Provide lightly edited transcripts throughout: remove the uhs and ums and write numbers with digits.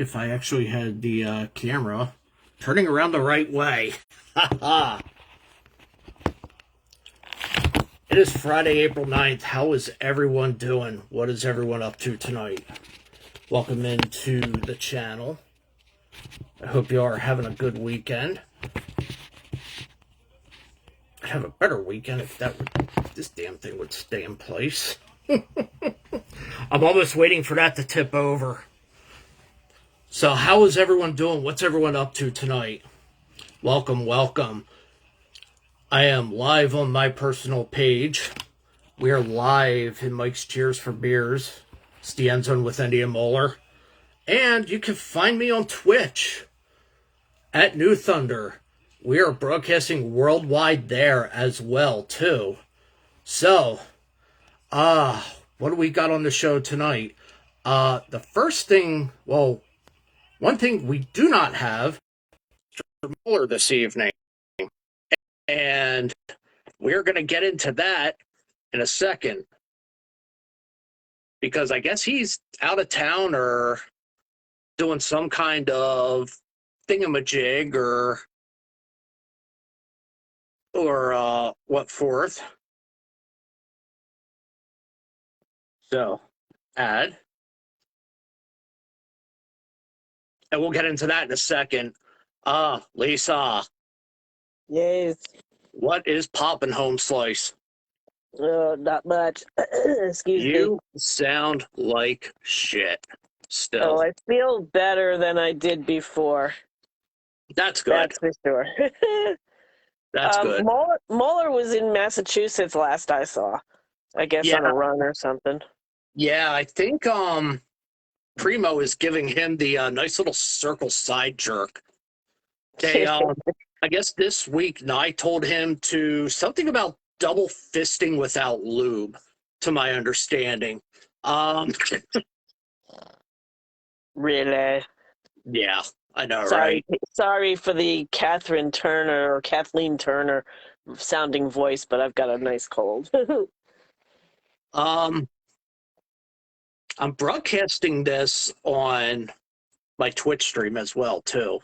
if I actually had the camera turning around the right way. Ha ha! It is Friday, April 9th. How is everyone doing? What is everyone up to tonight? Welcome into the channel. I hope you are having a good weekend. I'd have a better weekend if this damn thing would stay in place. I'm almost waiting for that to tip over. So how is everyone doing? What's everyone up to tonight? Welcome, welcome. I am live on my personal page. We are live in Mike's Cheers for Beers. It's the End Zone with Endy and Mohler. And you can find me on Twitch at New Thunder. We are broadcasting worldwide there as well, too. So, what do we got on the show tonight? The first thing, one thing we do not have is Mohler this evening. And we're going to get into that in a second. Because I guess he's out of town or doing some kind of thingamajig or what forth. So, add. And we'll get into that in a second. Lisa. Yes. What is poppin' home slice? Not much. Excuse me. You sound like shit still. Oh, I feel better than I did before. That's good. That's for sure. That's good. Mohler was in Massachusetts last I saw. I guess on a run or something. Yeah, I think Primo is giving him the nice little circle side jerk. They, I guess this week, Nye told him to something about double fisting without lube, to my understanding. Really? Yeah, I know, right? Sorry for the Kathleen Turner sounding voice, but I've got a nice cold. I'm broadcasting this on my Twitch stream as well, too.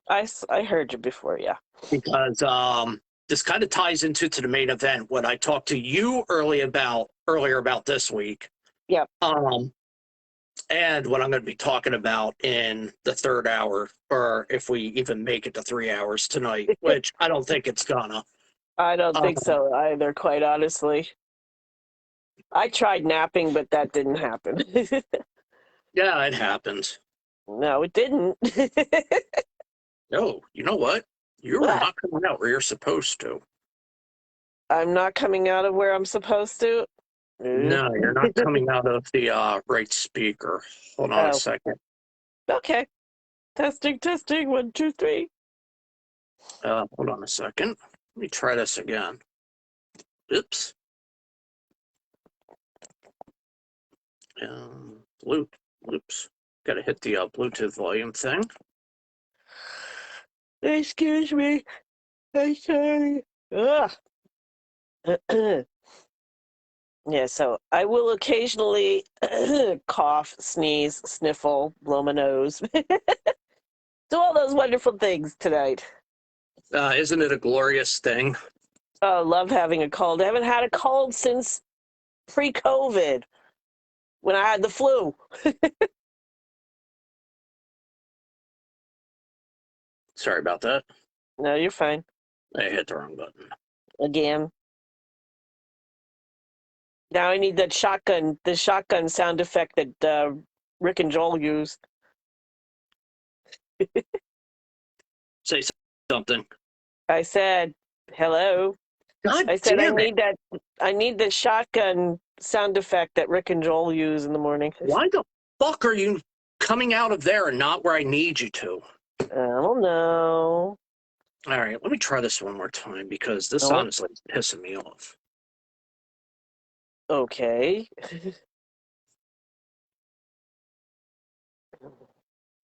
I heard you before, yeah. Because this kind of ties into the main event, what I talked to you earlier about this week. Yep. And what I'm going to be talking about in the third hour, or if we even make it to 3 hours tonight, which I don't think it's gonna. I don't think so either, quite honestly. I tried napping, but that didn't happen. Yeah, it happens. No, it didn't. No, you know what? You're not coming out where you're supposed to. I'm not coming out of where I'm supposed to? No, you're not coming out of the right speaker. Hold on a second. Okay. Testing, 1, 2, 3. Hold on a second. Let me try this again. Oops. Oops. Gotta hit the Bluetooth volume thing. Excuse me. I'm sorry. Ugh. Yeah, so I will occasionally cough, sneeze, sniffle, blow my nose. Do all those wonderful things tonight. Isn't it a glorious thing? Oh, love having a cold. I haven't had a cold since pre-COVID, when I had the flu. Sorry about that. No, you're fine. I hit the wrong button. Again. Now I need the shotgun sound effect that Rick and Joel used. Say something. I said, hello. God I said damn it. I need the shotgun sound effect that Rick and Joel use in the morning. Why the fuck are you coming out of there and not where I need you to? I don't know. All right, let me try this one more time because this honestly is pissing me off. Okay.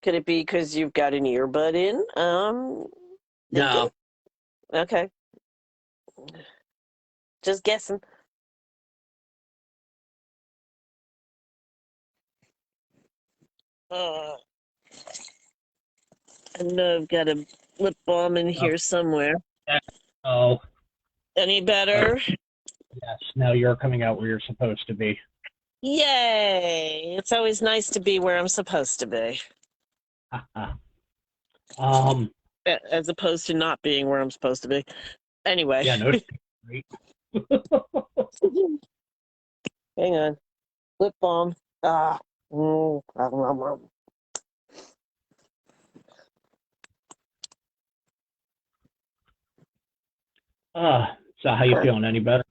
Could it be because you've got an earbud in? No. Okay. Just guessing. I know I've got a lip balm in Oh, here somewhere. oh, Any oh, better? yes. Now you're coming out where you're supposed to be. Yay! It's always nice to be where I'm supposed to be, um, as opposed to not being where I'm supposed to be. Anyway, yeah, no, great. hang on. Lip balm. Ah. So how you feeling? Any better?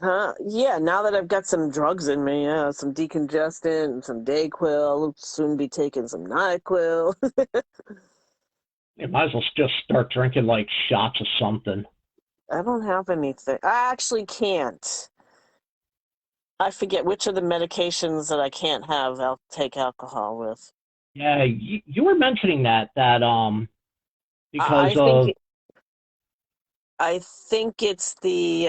Yeah, now that I've got some drugs in me, yeah, some decongestant and some Dayquil, soon be taking some NyQuil. You might as well just start drinking like shots of something. I don't have anything. I actually can't. I forget which of the medications that I can't have, I'll take alcohol with. Yeah, you were mentioning that I because I think of I think it's the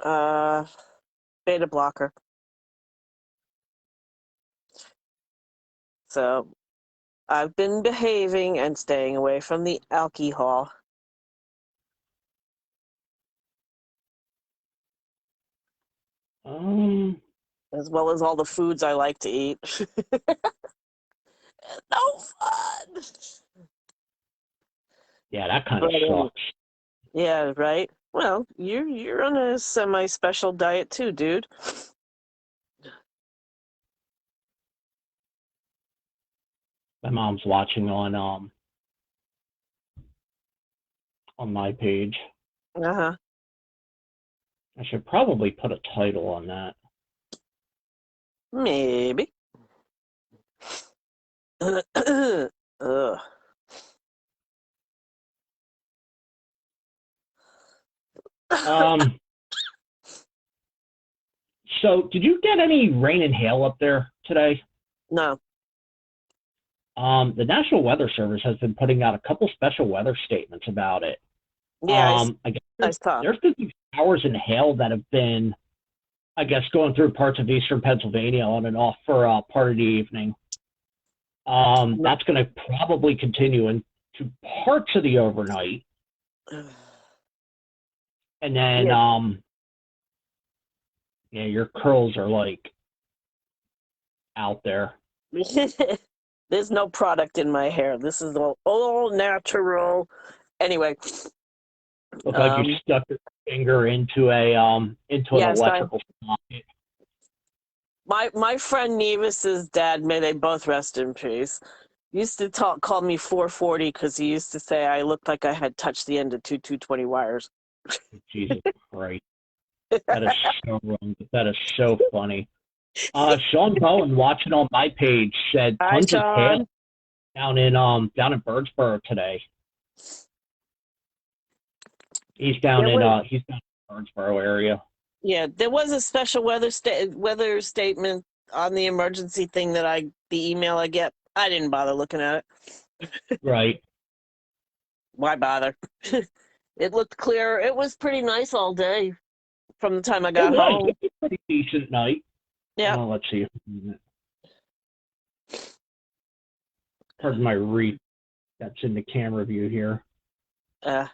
uh beta blocker. So I've been behaving and staying away from the alcohol, um as well as all the foods I like to eat. No fun. yeah, that kind of But sucks. yeah, right. Well, you're on a semi-special diet too, dude. My mom's watching on my page. Uh-huh. I should probably put a title on that. Maybe. Ugh. Um, so did you get any rain and hail up there today? No. The National Weather Service has been putting out a couple special weather statements about it. Yeah, I guess I saw. there's been some showers and hail that have been, I guess, going through parts of eastern Pennsylvania on and off for part of the evening. No. That's going to probably continue into parts of the overnight, and then Yeah. yeah, your curls are like out there. There's no product in my hair. This is all natural. Anyway, Look like you um, stuck your finger into an yes, electrical socket. my friend Nevis's dad, may they both rest in peace, used to call me 440 because he used to say I looked like I had touched the end of two 220 wires. Jesus Christ, that is so wrong. But that is so funny. Sean Bowen watching on my page said Hi, tons of hail Sean. down in Birdsboro today. There was, He's down in Birdsboro area. yeah, there was a special weather statement on the emergency thing the email I get. I didn't bother looking at it. Right. Why bother? It looked clear. It was pretty nice all day from the time I It got was. home. It was a pretty decent night. Yeah. Let's see. Pardon my read. That's in the camera view here. Uh,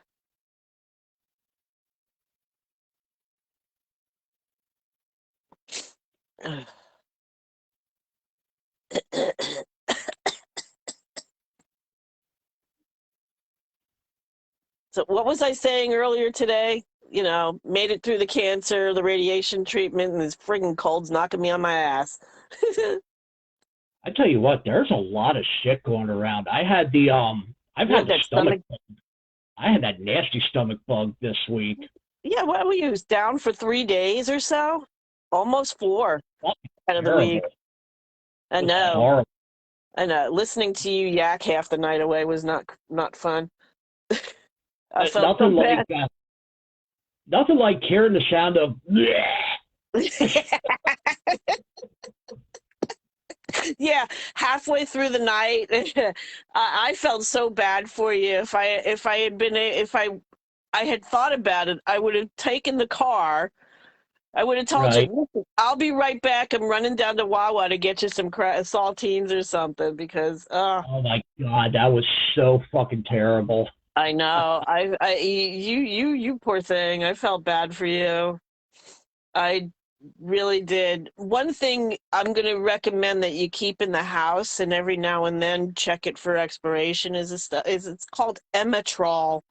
so what was I saying earlier today? You know, made it through the cancer, the radiation treatment, and this friggin' cold's knocking me on my ass. I tell you what, there's a lot of shit going around. I've You had had the that stomach. stomach. I had that nasty stomach bug this week. Yeah, what were you down for 3 days or so? Almost four That out of the terrible. week. It I was know. horrible. I know. Listening to you yak half the night away was not fun. I felt so Nothing like bad. nothing like hearing the sound of. Yeah, halfway through the night, I felt so bad for you. If I had been if I had thought about it, I would have taken the car I would have told you, Right. "Listen, I'll be right back. I'm running down to Wawa to get you some saltines or something because Oh my god, that was so fucking terrible. I know. You poor thing. I felt bad for you. I really did. One thing I'm going to recommend that you keep in the house and every now and then check it for expiration is it's called Emetrol.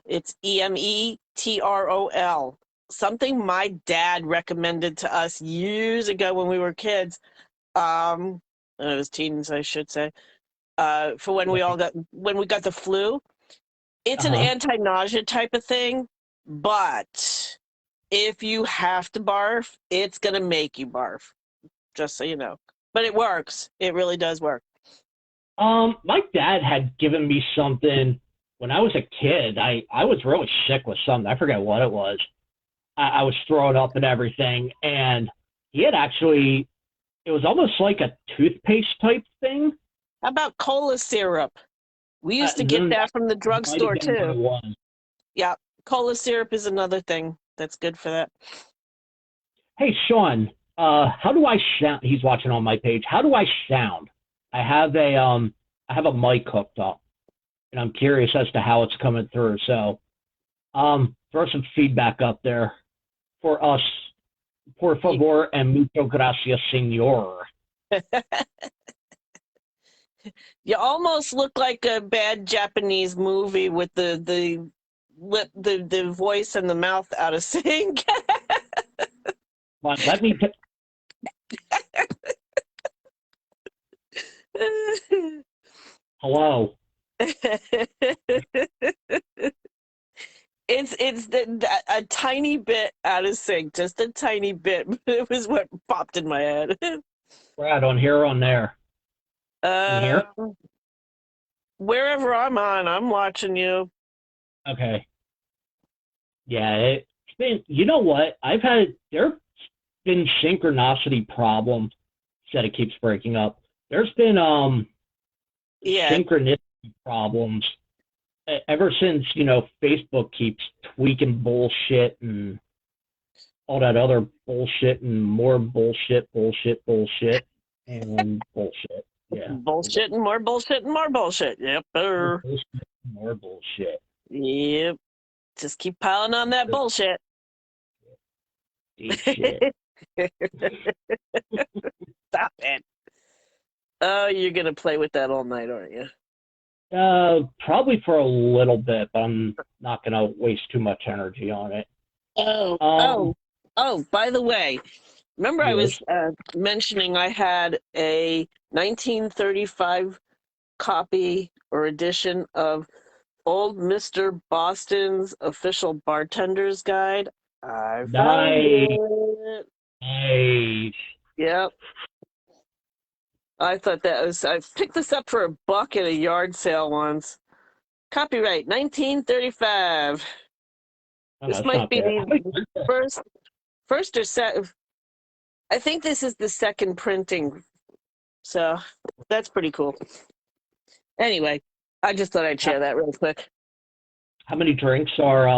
It's Emetrol. Something my dad recommended to us years ago when we were kids. When I was teens, I should say. For Right. when we got the flu. It's an Uh-huh. anti-nausea type of thing, but if you have to barf, it's gonna make you barf. Just so you know. But it works. It really does work. My dad had given me something when I was a kid. I was really sick with something. I forget what it was. I was throwing up and everything, and he had actually, it was almost like a toothpaste type thing. How about cola syrup? We used to get Then that that from the might have drugstore been what it too. was. Yeah, cola syrup is another thing that's good for that. Hey, Sean, how do I sound? He's watching on my page. How do I sound? I have I have a mic hooked up, and I'm curious as to how it's coming through. So, throw some feedback up there for us. Por You, favor and mucho gracias, señor. you almost look like a bad Japanese movie with the voice and the mouth out of sync. But let me. Hello. A tiny bit out of sync, just a tiny bit. It was what popped in my head. Brad, on here, on there. In Uh, here. Wherever I'm on, I'm watching you. Okay. Yeah, it's been. You know what? There've been synchronicity problems. Said it keeps breaking up. There's been Yeah, synchronicity problems ever since Facebook keeps tweaking bullshit and all that other bullshit and more bullshit and bullshit. Yeah, bullshit and more bullshit and more bullshit. Yep. more bullshit, more bullshit. Yep. Just keep piling on that bullshit. Deep shit. Stop it. Oh, you're gonna play with that all night, aren't you? Probably for a little bit, but I'm not gonna waste too much energy on it. Oh, Um, oh, oh, by the way, remember I yes. was mentioning I had a 1935 copy or edition of Old Mr. Boston's Official Bartender's Guide. I found Nice, it. nice. Yep. I picked this up for $1 at a yard sale once. Copyright 1935. Oh, This that's might not be bad. the first or second. I think this is the second printing, so that's pretty cool. Anyway, I just thought I'd How, share that real quick. how many drinks are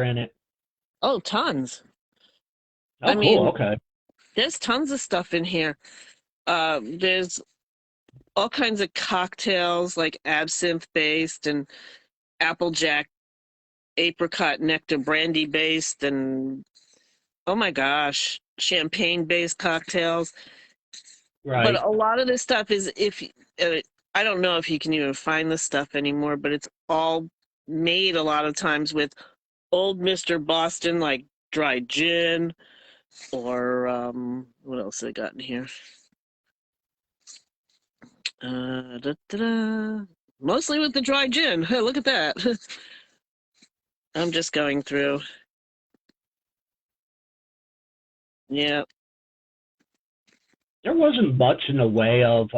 in it? Oh, tons. Oh, I cool. mean, Okay. there's tons of stuff in here. There's all kinds of cocktails like absinthe based and applejack, apricot nectar brandy based, and oh my gosh, champagne based cocktails. But Right. a lot of this stuff is uh, I don't know if you can even find this stuff anymore, but it's all made a lot of times with Old Mr. Boston, like dry gin, or what else I got in here? Da. Mostly with the dry gin. Hey, look at that. I'm just going through. Yeah. There wasn't much in the way of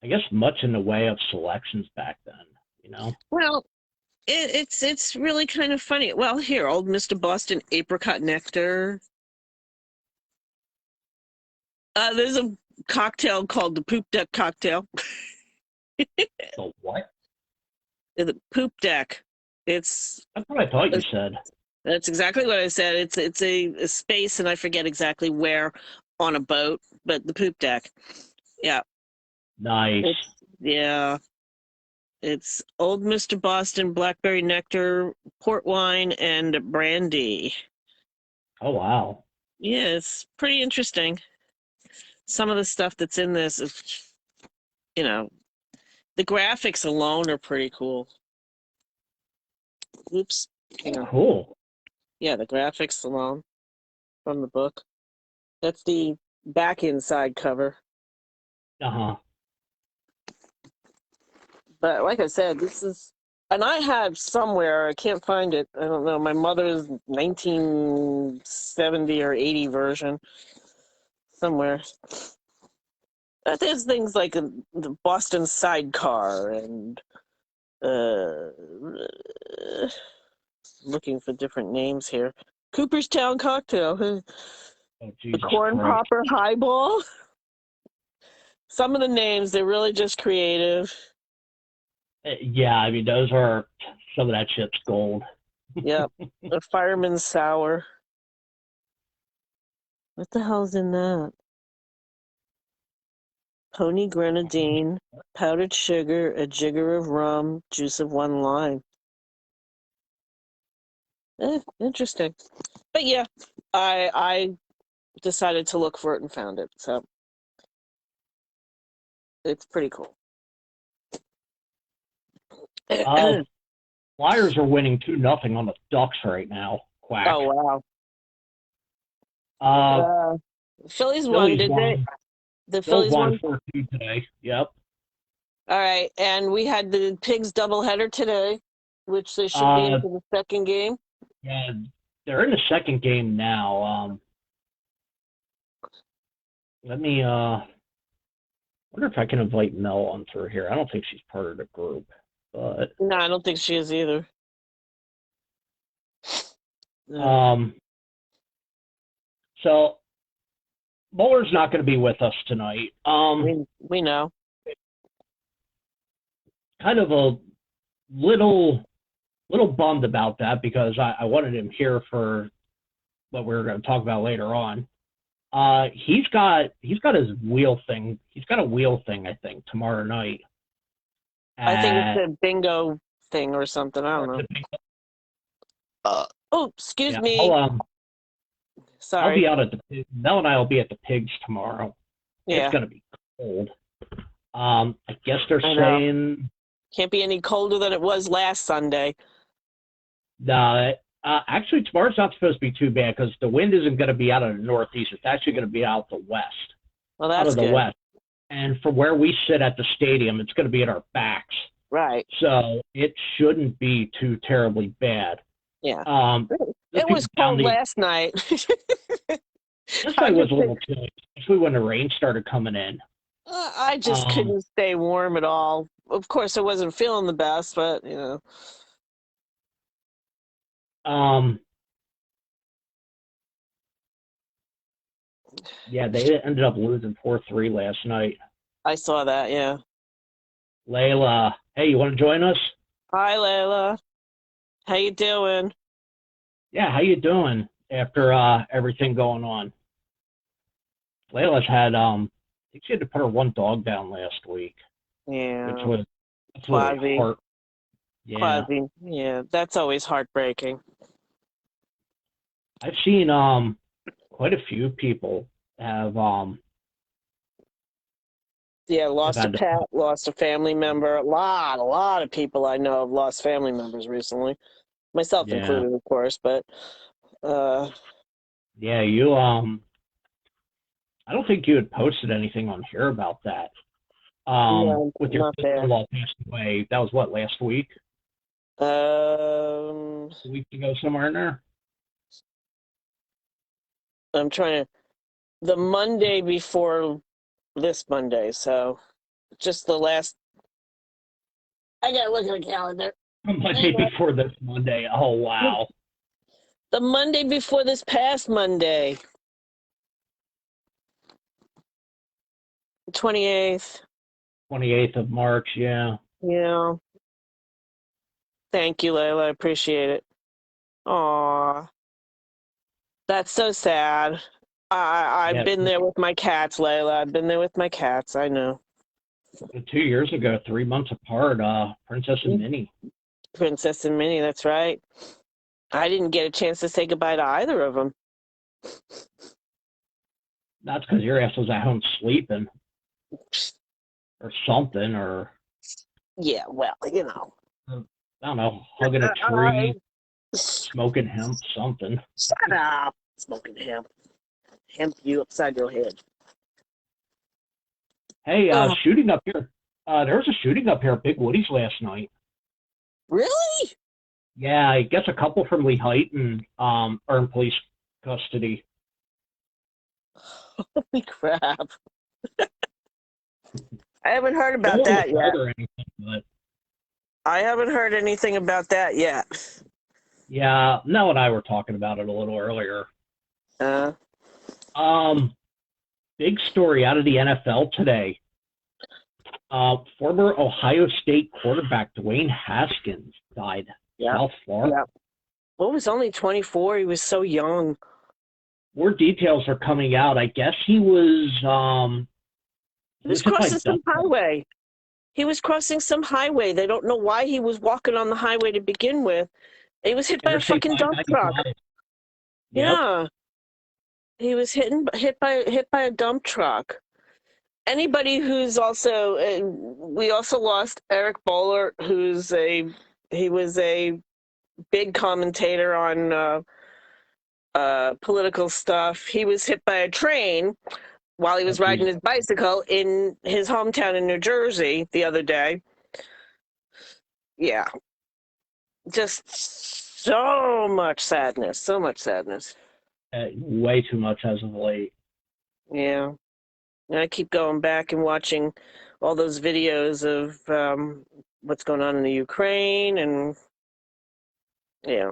I guess much in the way of selections back then, you know? Well, it's really kind of funny. Well, here, Old Mr. Boston apricot nectar. There's a cocktail called the Poop Deck cocktail. The what? The Poop Deck. It's That's what I thought you said. That's exactly what I said. It's a space, and I forget exactly where on a boat, but the poop deck. Yeah, Nice. it's yeah, it's Old Mister Boston Blackberry Nectar, port wine, and brandy. Oh wow. Yeah, it's pretty interesting. Some of the stuff that's in this is, you know, the graphics alone are pretty cool. Oops. Oh, Yeah, cool. yeah, the graphics alone from the book. That's the back inside cover. Uh-huh. But like I said, this is, and I have somewhere, I can't find it. I don't know, my mother's 1970 or 80 version somewhere. There's things like the Boston Sidecar and uh, looking for different names here. Cooperstown Cocktail, Oh the Jesus Corn Christ. Popper Highball. Some of the names, they're really just creative. Yeah, I mean those are some of that shit's gold. Yep. The Fireman's Sour. What the hell's in that? Pony grenadine, powdered sugar, a jigger of rum, juice of one lime. Interesting. But yeah, I decided to look for it and found it. So it's pretty cool. Uh Flyers are winning 2-0 on the Ducks right now. Quack. Oh wow. Uh Uh, Phillies won, Phillies did they? won. The Bills Phillies won won. 4-2 today. Yep. All right, and we had the Pigs doubleheader today, which they should be Uh into the second game. yeah, they're in the second game now. Let me wonder if I can invite Mel on through here. I don't think she's part of the group, but No, I don't think she is either. No. um so Mohler's not going to be with us tonight. We know. Kind of a little bummed about that because I wanted him here for what we were going to talk about later on. He's got his wheel thing. He's got a wheel thing, I think, tomorrow night. I think it's At a bingo thing or something. I don't know. Oh, excuse yeah, me. I'll Sorry. be out at the Mel and I will be at the pigs tomorrow. It's Yeah, gonna be cold. I guess they're I know. saying Can't be any colder than it was last Sunday. actually tomorrow's not supposed to be too bad because the wind isn't going to be out of the northeast. It's actually going to be out the west, Well, out that's of the good. west. And from where we sit at the stadium, it's going to be at our backs. Right. So it shouldn't be too terribly bad. Yeah. It Looking was down cold the last night. this I night was just a little chilly, especially when the rain started coming in. I just Um, couldn't stay warm at all. Of course, I wasn't feeling the best, but you know. um, yeah, they ended up losing 4-3 last night. I saw that, yeah. Layla, hey, you want to join us? Hi, Layla. How you doing? Yeah, how you doing after everything going on? Layla's had I think she had to put her one dog down last week, which Yeah, was absolutely Quasi. heart. Yeah, Quasi. Yeah, that's always heartbreaking. I've seen quite a few people have Yeah, have lost a had to. pet, lost a family member. A lot of people I know have lost family members recently. Myself Yeah, included, of course, but uh yeah. I don't think you had posted anything on here about that. no, With your not there. sister-in-law passed away. That was what, last week? Um A week ago, somewhere in there. I'm trying to the Monday before this Monday, so just the last I gotta look at the calendar. Monday Hang on. before this Monday. Oh wow. The Monday before this past Monday, 28th. 28th of March. Yeah. Yeah. Thank you, Layla. I appreciate it. Aw, that's so sad. I've Yeah, been there with my cats, Layla. I've been there with my cats. I know. 2 years ago, 3 months apart, Princess and Minnie. Princess and Minnie, that's right. I didn't get a chance to say goodbye to either of them. That's because your ass was at home sleeping or something, or Yeah, well, you know. I don't know, hugging a tree, smoking hemp, something. Shut up. Smoking hemp. Hemp you upside your head. Hey, Oh, shooting up here. There was a shooting up here at Big Woody's last night. really? Yeah, I guess a couple from Lehigh are in police custody. Holy crap. I haven't heard Don't about want that to yet. or anything, but I haven't heard anything about that yet. yeah, Nell and I were talking about it a little earlier. Uh, Um, Big story out of the NFL today. Former Ohio State quarterback Dwayne Haskins died. yeah. South Florida. Yeah. Well, was only 24. He was so young. More details are coming out. I guess he was He was hit by crossing some highway. He was crossing some highway. They don't know why he was walking on the highway to begin with. He was hit by a Interstate fucking dump truck. 595. Yep. Yeah. He was hit by a dump truck. Anybody who's also we also lost Eric Bowler, he was a big commentator on political stuff. He was hit by a train while he was riding his bicycle in his hometown in New Jersey the other day. Yeah. Just so much sadness. So much sadness. Way too much as of late. Yeah. And I keep going back and watching all those videos of what's going on in the Ukraine and yeah.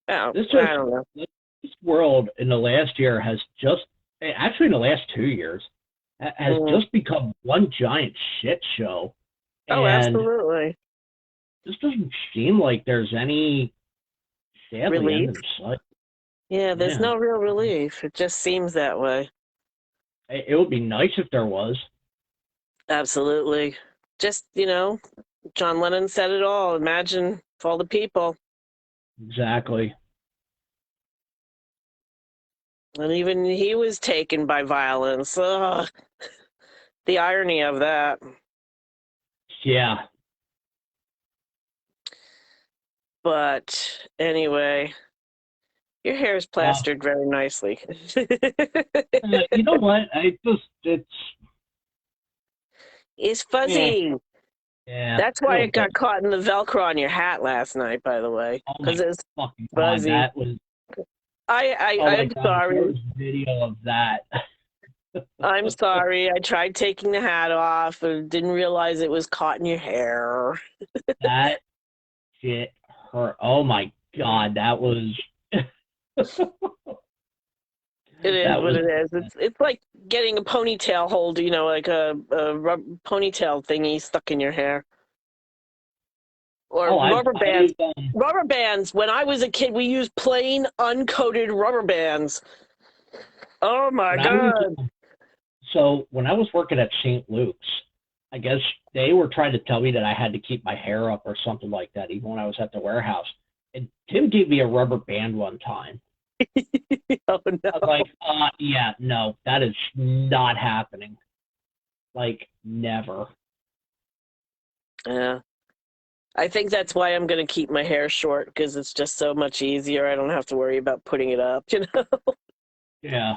Oh, I don't know. This world in the last year has just, actually in the last 2 years, has just become one giant shit show. Oh, and absolutely. This doesn't seem like there's any, sadly, Relief? end in sight. Yeah, there's no real relief. It just seems that way. It would be nice if there was. Absolutely. Just, John Lennon said it all. Imagine for all the people. Exactly. And even he was taken by violence. Ugh. The irony of that. Yeah. But anyway, your hair is plastered very nicely. You know what? It's fuzzy. Yeah. That's why it got caught in the Velcro on your hat last night, by the way. Because it's fuzzy. That was. I'm sorry. There was video of that. I'm sorry. I tried taking the hat off and didn't realize it was caught in your hair. That shit hurt. Oh my god, that was. It is what it is. It's like getting a ponytail hold, like a ponytail thingy stuck in your hair. Or rubber bands. Rubber bands. When I was a kid, we used plain, uncoated rubber bands. Oh my god. So when I was working at St. Luke's, I guess they were trying to tell me that I had to keep my hair up or something like that, even when I was at the warehouse. And Tim gave me a rubber band one time. Oh, no. I was like, yeah, no, that is not happening. Like, never. Yeah. I think that's why I'm going to keep my hair short, because it's just so much easier. I don't have to worry about putting it up, Yeah.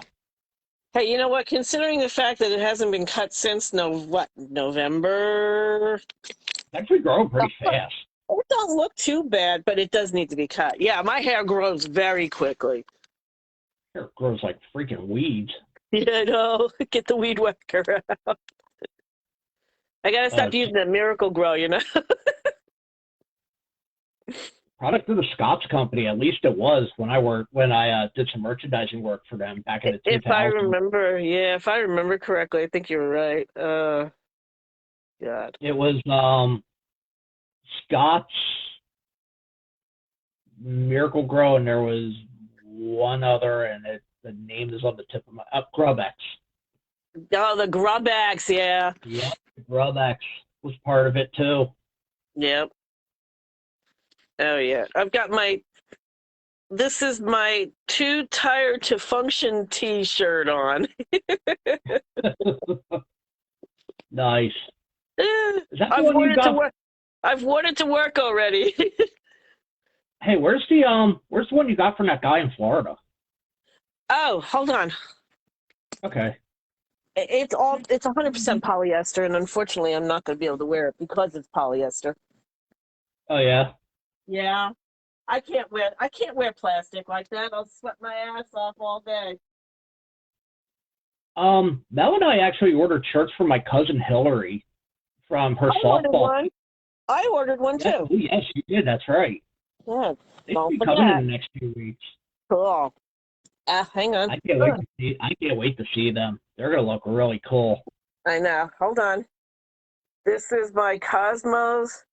Hey, you know what? Considering the fact that it hasn't been cut since November? It's actually growing pretty fast. It don't look too bad, but it does need to be cut. Yeah, my hair grows very quickly. Hair grows like freaking weeds. Yeah, I know. Get the weed whacker out. I gotta stop using the Miracle Grow, Product of the Scott's company, at least it was when I did some merchandising work for them back in the 2000s. If I remember correctly, I think you're right. God. It was Scott's Miracle Grow, and there was one other, and the name is on the tip of my Grubex. Oh, the Grubex, yeah. Yep, the Grubex was part of it too. Yep. Oh, yeah. This is my Too Tired to Function t-shirt on. Nice. Is that the I've one worn you it to got? work. I've worn it to work already. Hey, where's the one you got from that guy in Florida? Oh, hold on. Okay. It's 100% polyester, and unfortunately, I'm not going to be able to wear it because it's polyester. Oh yeah. Yeah, I can't wear plastic like that. I'll sweat my ass off all day. Mel and I actually ordered shirts for my cousin Hillary from her I ordered softball one. team. I ordered one Yes, too. oh, yes, you did. That's right. Yeah, They should don't be coming in forget. the next 2 weeks. Cool. Hang on. I can't wait to see. I can't wait to see them. They're gonna look really cool. I know. Hold on. This is my Cosmos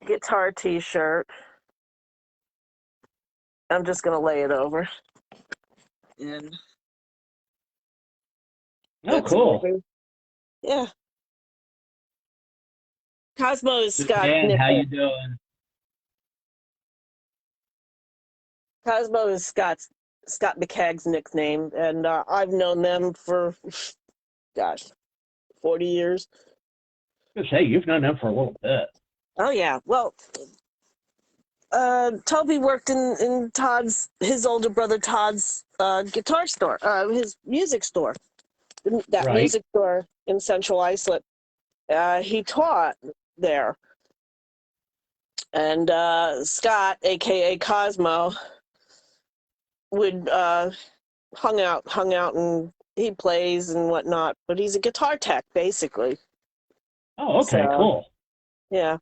guitar t-shirt. I'm just going to lay it over. And Oh, cool. Yeah. Cosmo is Scott's Dan, how nickname. you doing? Cosmo is Scott McCagg's nickname, and I've known them for, gosh, 40 years. Just hey, you've known them for a little bit. Oh yeah. Well, Toby worked in his older brother Todd's guitar store, his music store, that Right. music store in Central Islip. He taught there, and Scott, aka Cosmo, would hung out, and he plays and whatnot. But he's a guitar tech, basically. Oh, okay, So cool. yeah,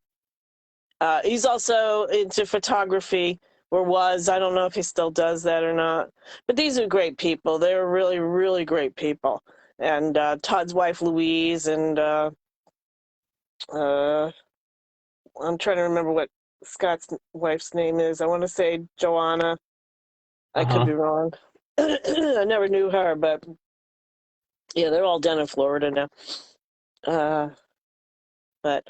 he's also into photography, or was. I don't know if he still does that or not. But these are great people. They're really, really great people. And Todd's wife Louise, and I'm trying to remember what Scott's wife's name is. I want to say Joanna. I could be wrong. I never knew her, but yeah, they're all down in Florida now. But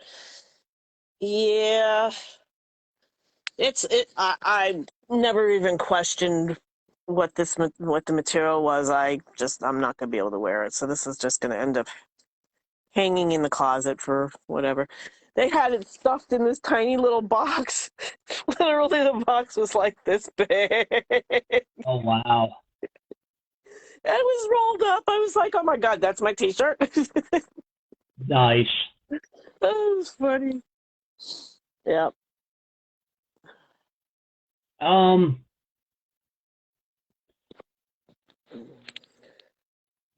yeah, I never even questioned what the material was. I'm not gonna be able to wear it, so this is just gonna end up hanging in the closet for whatever. They had it stuffed in this tiny little box. Literally, the box was like this big. Oh wow. It was rolled up. I was like, oh my God, that's my t-shirt. Nice. That was funny. Yeah.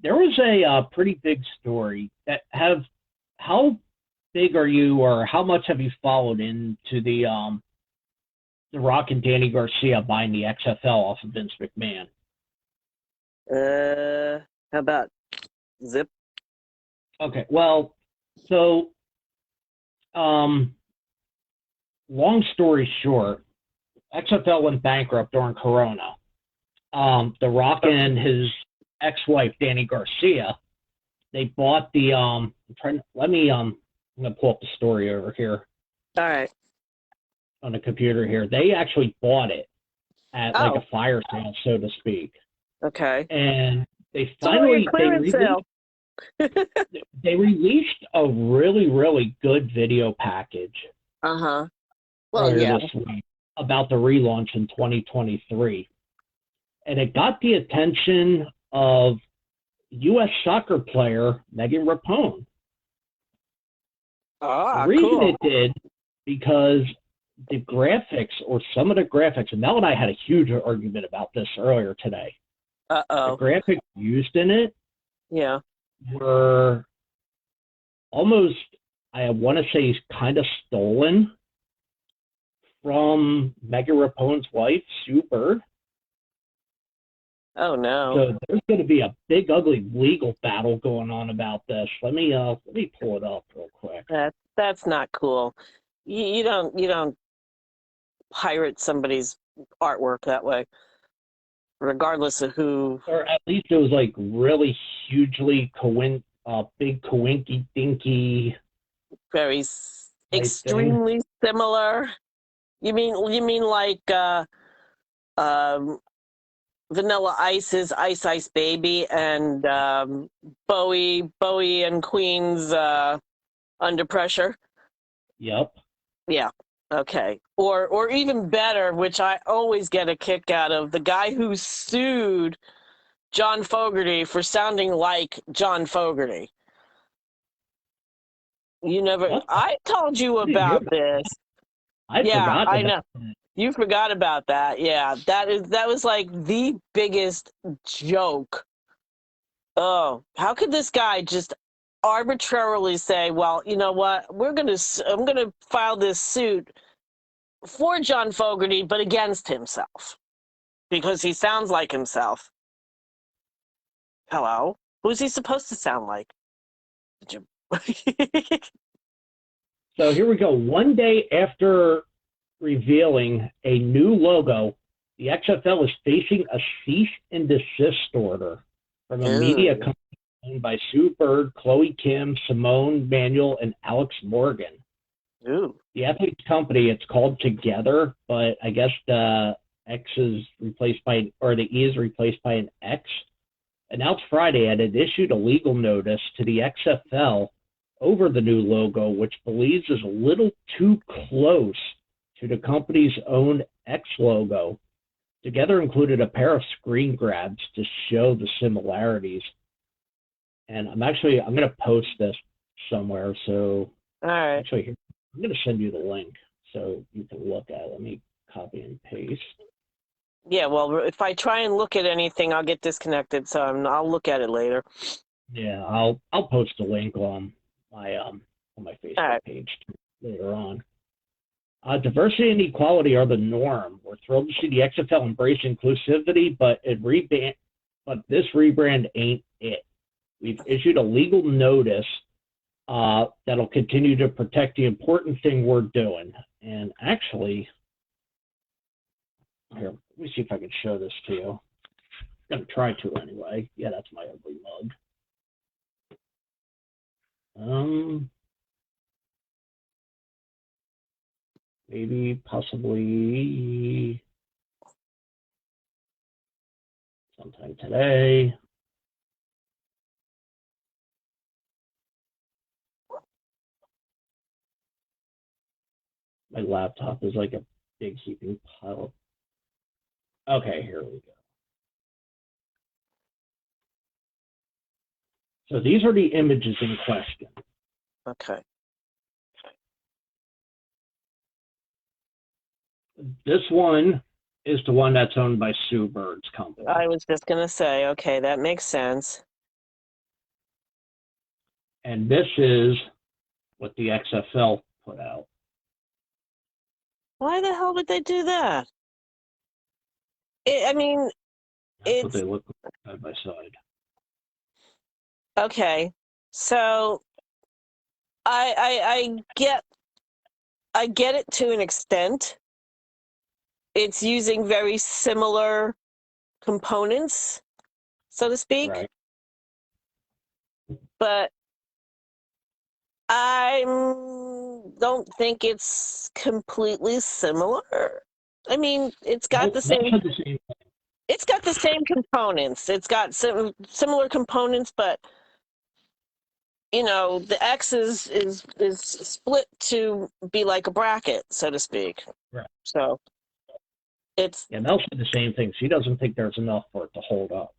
There was a pretty big story that how big are you, or how much have you followed into the Rock and Danny Garcia buying the XFL off of Vince McMahon? How about Zip? Okay, well, so long story short, XFL went bankrupt during Corona. The Rock and his ex-wife Danny Garcia, they bought the I'm gonna pull up the story over here All right. on the computer here. They actually bought it at like a fire sale, so to speak. Okay. And they So finally clearance sale. they released a really, really good video package Uh-huh. Well, earlier yeah. this week about the relaunch in 2023. And it got the attention of U.S. soccer player Megan Rapone. Ah, The reason cool. it did, because the graphics, or some of the graphics, and Mel and I had a huge argument about this earlier today. Uh-oh. The graphics used in it Yeah. were almost, I want to say, kind of stolen from Megan Rapone's wife, Sue Bird. Oh no. So there's going to be a big, ugly legal battle going on about this. Let me pull it up real quick. That's not cool. You don't pirate somebody's artwork that way, regardless of who. Or at least it was like really hugely big coinky dinky Very type thing. extremely similar. You mean like um, Vanilla Ice's Ice Ice Baby and Bowie and Queen's Under Pressure? Yep. Yeah. Okay. Or even better, which I always get a kick out of, the guy who sued John Fogerty for sounding like John Fogerty. You never. What? I told you I didn't hear about that. this. I'd Yeah, forgotten I about know. that. You forgot about that. Yeah, that was like the biggest joke. Oh, how could this guy just arbitrarily say, "Well, you know what? I'm gonna file this suit for John Fogerty, but against himself because he sounds like himself." Hello, who's he supposed to sound like? Did you- So here we go. One day after revealing a new logo, the XFL is facing a cease and desist order from a media Ew. company owned by Sue Bird, Chloe Kim, Simone Manuel, and Alex Morgan. Ooh. The athlete's company, it's called Together, but I guess the X is replaced by, or the E is replaced by an X. Announced Friday it had issued a legal notice to the XFL over the new logo, which believes is a little too close to the company's own X logo. Together included a pair of screen grabs to show the similarities. And I'm going to post this somewhere. So All right. actually, here, I'm going to send you the link so you can look at it. Let me copy and paste. Yeah, well, if I try and look at anything, I'll get disconnected, so I'll look at it later. Yeah, I'll post a link on my Facebook All right. page later on. Diversity and equality are the norm. We're thrilled to see the XFL embrace inclusivity, but this rebrand ain't it. We've issued a legal notice that'll continue to protect the important thing we're doing. And actually, here, let me see if I can show this to you. I'm gonna try to anyway. Yeah, that's my ugly mug. Maybe, possibly, sometime today. My laptop is like a big heaping pile. Okay, here we go. So these are the images in question. Okay. This one is the one that's owned by Sue Bird's company. I was just going to say, okay, that makes sense. And this is what the XFL put out. Why the hell would they do that? I mean, That's what it's they look like side by side. okay. So I get it to an extent. It's using very similar components, so to speak. Right. But I don't think it's completely similar. I mean, it's got the same. The same. It's got the same components. It's got some similar components, but you know, the X is split to be like a bracket, so to speak. Right. So it's Mel said the same thing. She doesn't think there's enough for it to hold up.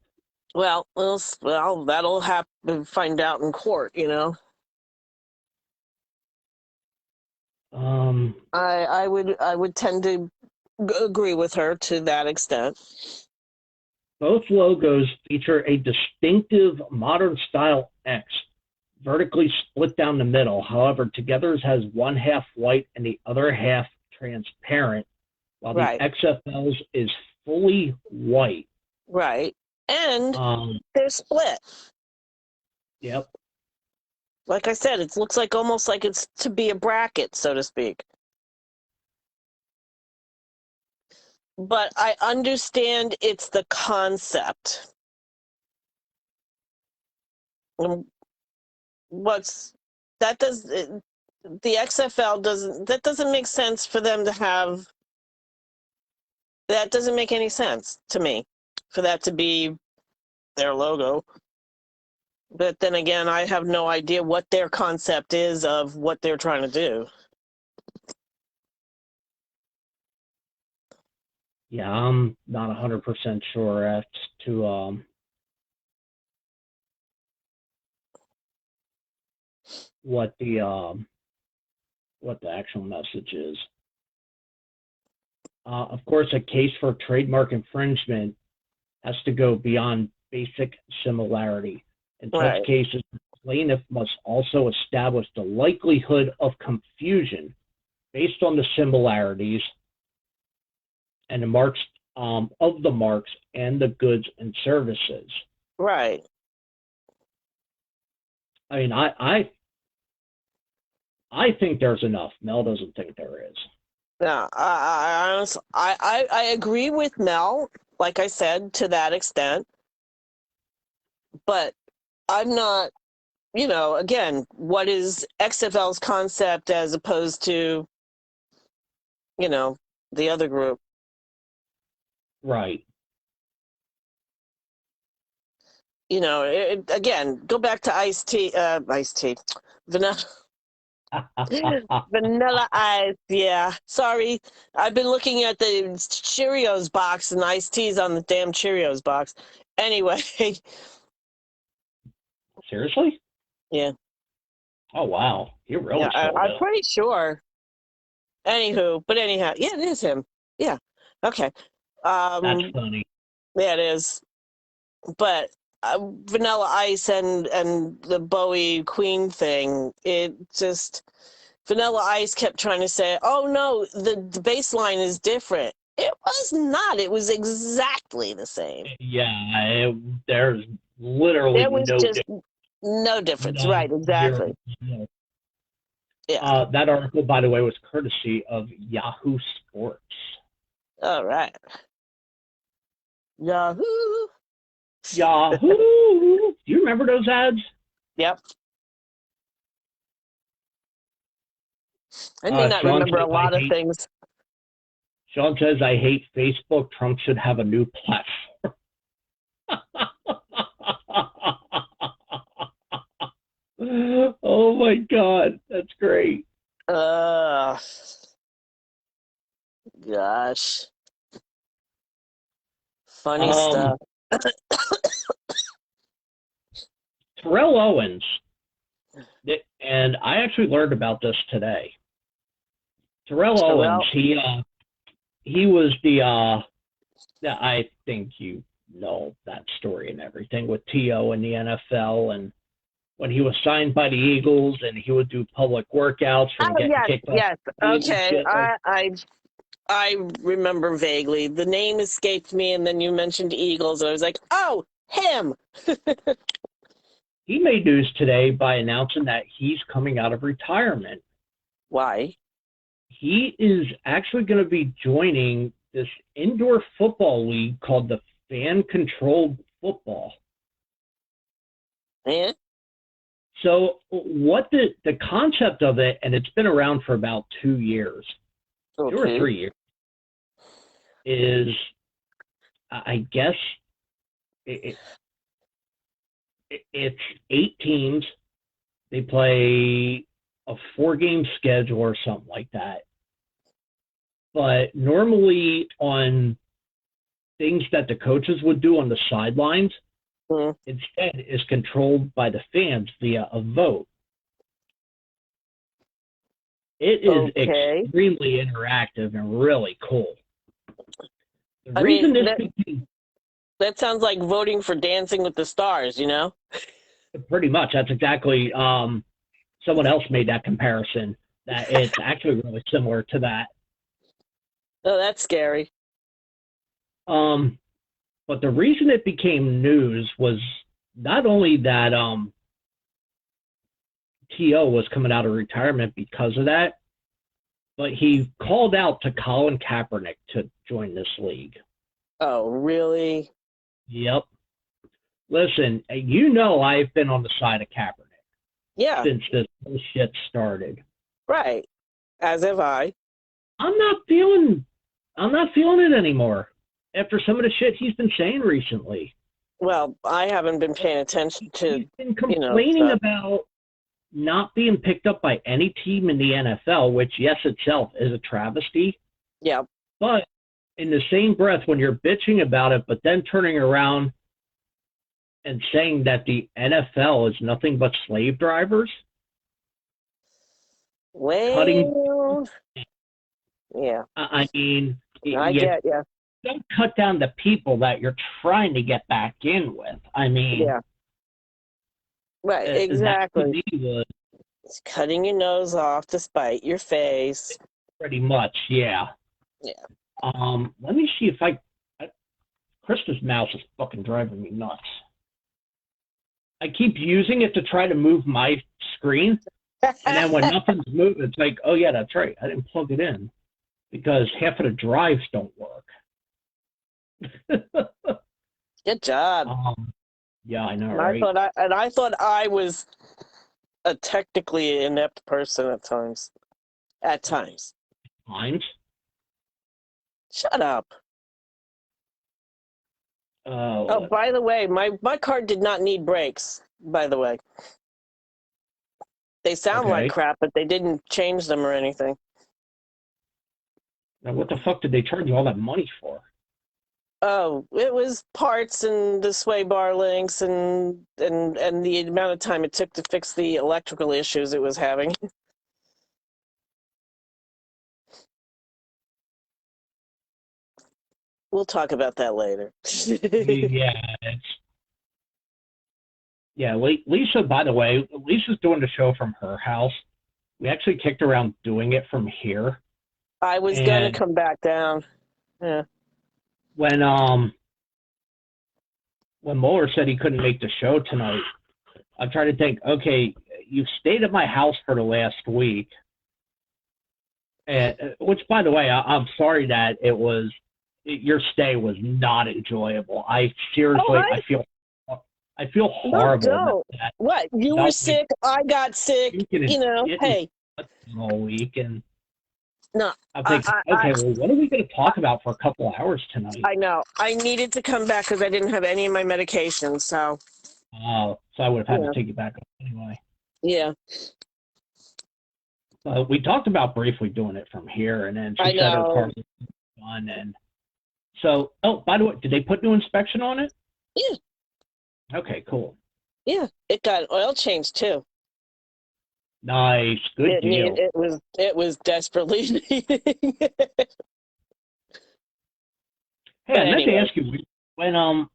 well, that'll have to find out in court, you know. I would tend to agree with her to that extent. Both logos feature a distinctive modern style X, vertically split down the middle. However, Together's has one half white and the other half transparent, while Right. the XFL's is fully white. Right. And they're split. Yep. Like I said, it looks like almost like it's to be a bracket, so to speak. but I understand it's the concept. And what's that does the XFL doesn't make sense for them to have. That doesn't make any sense to me for that to be their logo. But then again, I have no idea what their concept is of what they're trying to do. Yeah, I'm not 100% sure as to what the actual message is. Of course, a case for trademark infringement has to go beyond basic similarity. In such Right. cases, the plaintiff must also establish the likelihood of confusion based on the similarities and the marks of the marks and the goods and services. Right. I mean, I think there's enough. Mel doesn't think there is. Yeah, I honestly, I agree with Mel, like I said, to that extent. But I'm not, again, what is XFL's concept as opposed to, the other group? Right. Again, go back to iced tea, vanilla. Vanilla ice, yeah. Sorry, I've been looking at the Cheerios box and iced teas on the damn Cheerios box. Anyway, Seriously? yeah, Oh, wow. You're really yeah. sold I'm out. pretty sure. Anywho, but anyhow, yeah, it is him. Yeah, okay. That's funny. Yeah, it is. But Vanilla Ice and the Bowie Queen thing, it just Vanilla Ice kept trying to say, "Oh no, the bass line is different." It was not. It was exactly the same. Yeah, there's literally There was no just no difference. none, Right, zero. exactly. Yeah. That article, by the way, was courtesy of Yahoo Sports. All right. Yahoo. Yahoo! Do you remember those ads? Yep. I may not Sean remember a says, lot of things. Sean says, I hate Facebook. Trump should have a new platform. Oh my God, that's great. Gosh. Funny stuff. Terrell Owens, and I actually learned about this today. Terrell Owens, he was the I think you know that story and everything with T.O. in the NFL, and when he was signed by the Eagles and he would do public workouts from getting kicked off. Yes. Okay. I remember vaguely. The name escaped me, and then you mentioned Eagles, and I was like, oh, him. He made news today by announcing that he's coming out of retirement. Why? He is actually going to be joining this indoor football league called the Fan Controlled Football. Eh? So what the concept of it, and it's been around for about 2 years, Okay. 2 or 3 years, is I guess it's 8 teams. They play a 4-game schedule or something like that. But normally on things that the coaches would do on the sidelines, instead is controlled by the fans via a vote. It is extremely interactive and really cool. That sounds like voting for Dancing with the Stars, Pretty much. That's exactly, someone else made that comparison, that it's actually really similar to that. Oh, that's scary. But the reason it became news was not only that T.O. was coming out of retirement because of that, but he called out to Colin Kaepernick to join this league. Oh, really? Yep. Listen, you know I've been on the side of Kaepernick Yeah, since this whole shit started. right. As have I. I'm not feeling it anymore after some of the shit he's been saying recently. Well, I haven't been paying attention to, He's been complaining stuff. about not being picked up by any team in the NFL, which, yes, itself is a travesty. Yeah. But in the same breath, when you're bitching about it, but then turning around and saying that the NFL is nothing but slave drivers, cutting. Well, yeah. I mean, I you get you. don't cut down the people that you're trying to get back in with. I mean, Yeah. Right, that to exactly. me was It's cutting your nose off to spite your face. pretty much, yeah. Yeah. Let me see if Krista's mouse is fucking driving me nuts. I keep using it to try to move my screen, and then when nothing's moving, it's like, oh yeah, that's right, I didn't plug it in because half of the drives don't work. Good job. Yeah, I know, And right? I thought I was a technically inept person at times. At times. Times. Shut up. Oh, Let's by the way, my car did not need brakes, by the way. They sound like Okay. crap, but they didn't change them or anything. Now, what the fuck did they charge you all that money for? Oh, it was parts and the sway bar links and the amount of time it took to fix the electrical issues it was having. We'll talk about that later. Yeah, Lisa, by the way, Lisa's doing the show from her house. We actually kicked around doing it from here. I was going to come back down. Yeah. When Mohler said he couldn't make the show tonight, I tried to think, okay, you've stayed at my house for the last week. And, which, by the way, I'm sorry that your stay was not enjoyable. I seriously, I feel horrible. No, that what? You were sick. I got sick. Hey. All week, and no, I'm thinking, okay, well, what are we going to talk about for a couple of hours tonight? I know. I needed to come back because I didn't have any of my medications. So I would have had to take you back up anyway. Yeah. We talked about briefly doing it from here, and then she said her car was done. And so, by the way, did they put new inspection on it? Yeah. Okay, cool. Yeah, it got oil changed too. Nice, good deal. It was desperately needing. Hey, I meant to ask you when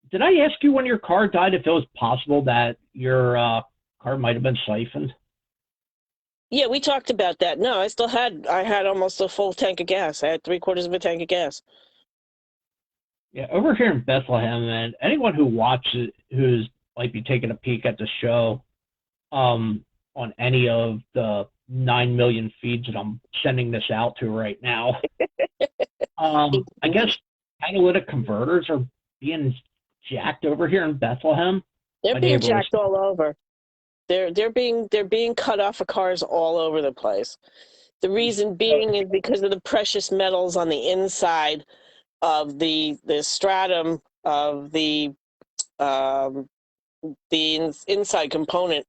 did I ask you when your car died if it was possible that your car might have been siphoned? Yeah, we talked about that. No, I had almost a full tank of gas. I had 3/4 of a tank of gas. Yeah, over here in Bethlehem, and anyone who watches, who's might be taking a peek at the show, on any of the 9 million feeds that I'm sending this out to right now, I guess catalytic converters are being jacked over here in Bethlehem. They're being jacked all over. They're being cut off of cars all over the place. The reason being is because of the precious metals on the inside of the stratum of the inside component,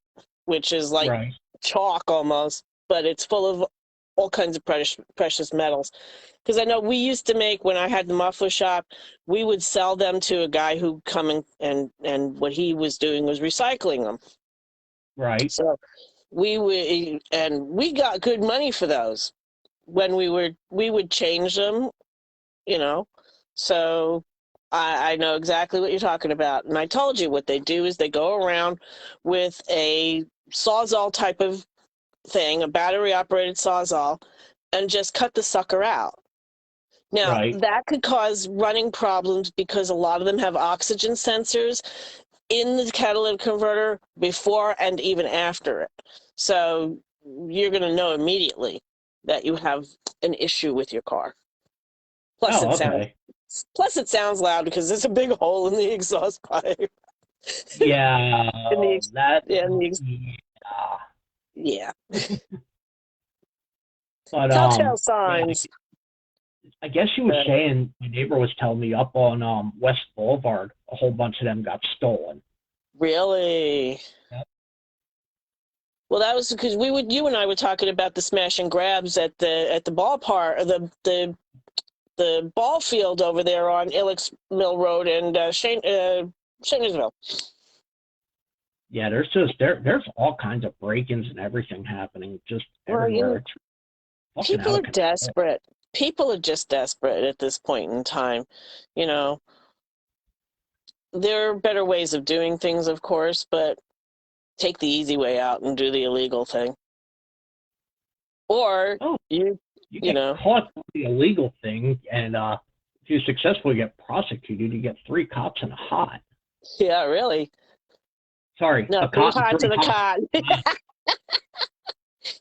which is like chalk almost, but it's full of all kinds of precious metals. Because I know we used to make, when I had the muffler shop, we would sell them to a guy who come and what he was doing was recycling them. Right. So we got good money for those when we would change them, So I know exactly what you're talking about. And I told you what they do is they go around with a Sawzall type of thing, a battery operated Sawzall, and just cut the sucker out. Now, that could cause running problems because a lot of them have oxygen sensors in the catalytic converter before and even after it. So you're going to know immediately that you have an issue with your car. Plus, Oh, it sounds okay. loud because there's a big hole in the exhaust pipe. Yeah, in the ex- that. yeah, Yeah. yeah. But Telltale yeah, signs. I guess she was Uh, saying, my neighbor was telling me up on West Boulevard, a whole bunch of them got stolen. really? Yep. Well, that was because you and I were talking about the smash and grabs at the ballpark, the ball field over there on Ilex Mill Road and Shanersville. Yeah, there's all kinds of break-ins and everything happening just Well, everywhere. It's fucking people out are of control. desperate. People are just desperate at this point in time. You know, there are better ways of doing things, of course, but take the easy way out and do the illegal thing. Or Oh, you you you get know, caught with the illegal thing, and if you successfully get prosecuted, you get 3 cops and a hot. yeah, really. Sorry, No, a 3 cop and hots 3 in a hot. cot.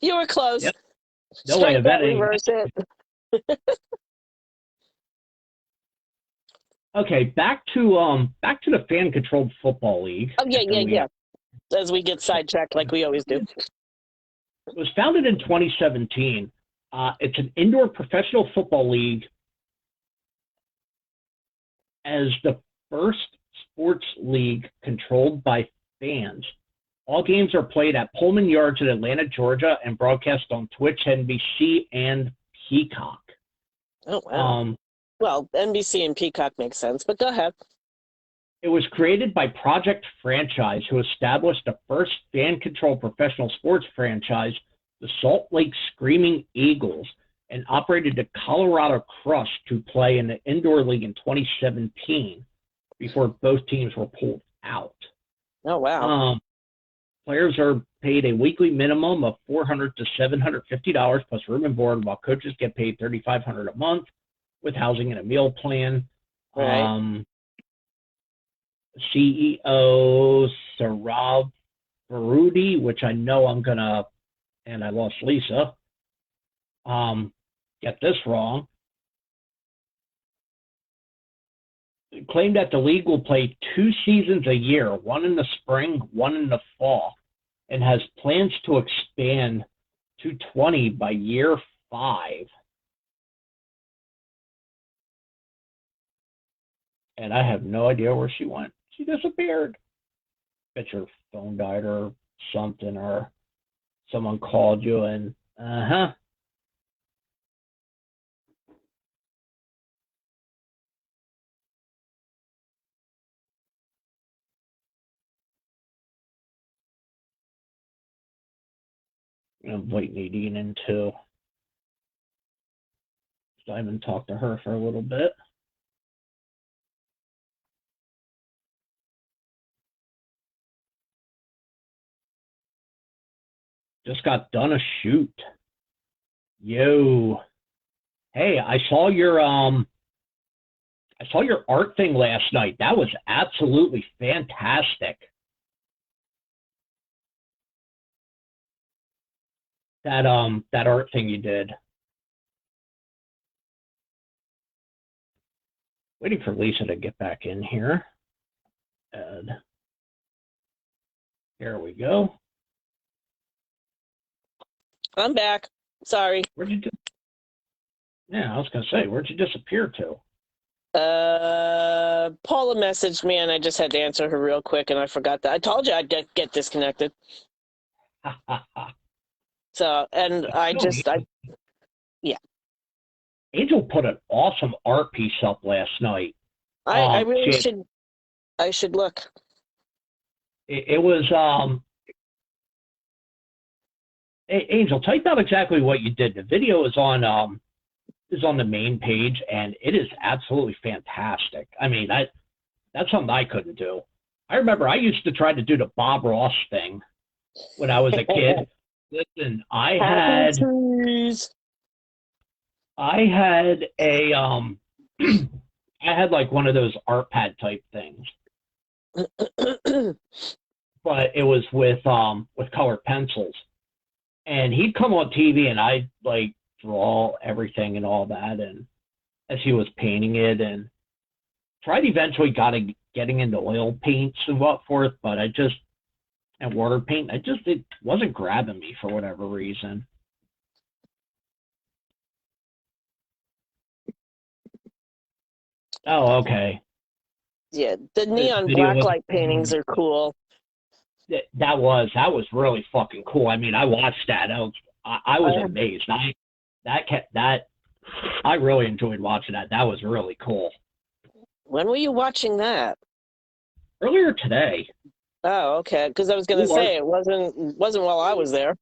You were close. Yep. No way Strike of that, editing reverse it. that. Okay, back to the fan-controlled football league. Oh, yeah, After yeah, we yeah. As we get sidetracked like we always do. It was founded in 2017. It's an indoor professional football league as the first sports league controlled by fans. All games are played at Pullman Yards in Atlanta, Georgia, and broadcast on Twitch, NBC, and Peacock. Oh, wow. Um, Well, NBC and Peacock makes sense, but go ahead. It was created by Project Franchise, who established the first fan-controlled professional sports franchise, the Salt Lake Screaming Eagles, and operated the Colorado Crush to play in the indoor league in 2017 before both teams were pulled out. Oh, wow. Players are paid a weekly minimum of $400 to $750 plus room and board, while coaches get paid $3,500 a month with housing and a meal plan. Right. CEO Sarav Barudi, which I know I'm gonna, and I lost Lisa, get this wrong, claimed that the league will play 2 seasons a year, one in the spring, one in the fall, and has plans to expand to 20 by year 5. And I have no idea where she went. She disappeared. Bet your phone died or something, or someone called you and, I'm inviting Nadine in too. So I haven't talked to her for a little bit. Just got done a shoot. Yo. Hey, I saw your art thing last night. That was absolutely fantastic. That art thing you did. Waiting for Lisa to get back in here. And here we go. I'm back. Sorry. Where'd you Yeah, I was gonna say, where'd you disappear to? Paula messaged me and I just had to answer her real quick and I forgot that. I told you I'd get disconnected. So, and yeah. Angel put an awesome art piece up last night. I really should look. It was Angel, type out exactly what you did. The video is on the main page, and it is absolutely fantastic. I mean, that's something I couldn't do. I remember I used to try to do the Bob Ross thing when I was a kid. Listen, I had a I had like one of those art pad type things, but it was with colored pencils. And he'd come on TV, and I'd like draw everything and all that, and as he was painting it, and tried eventually getting into oil paints and what forth, but and water paint, it wasn't grabbing me for whatever reason. Oh, okay. Yeah, the The neon video was blacklight paintings are cool. that was really fucking cool. I mean, I watched that. I was amazed. I really enjoyed watching that. That was really cool. When were you watching that? Earlier today. Oh, okay. Because I was going to say it wasn't while I was there.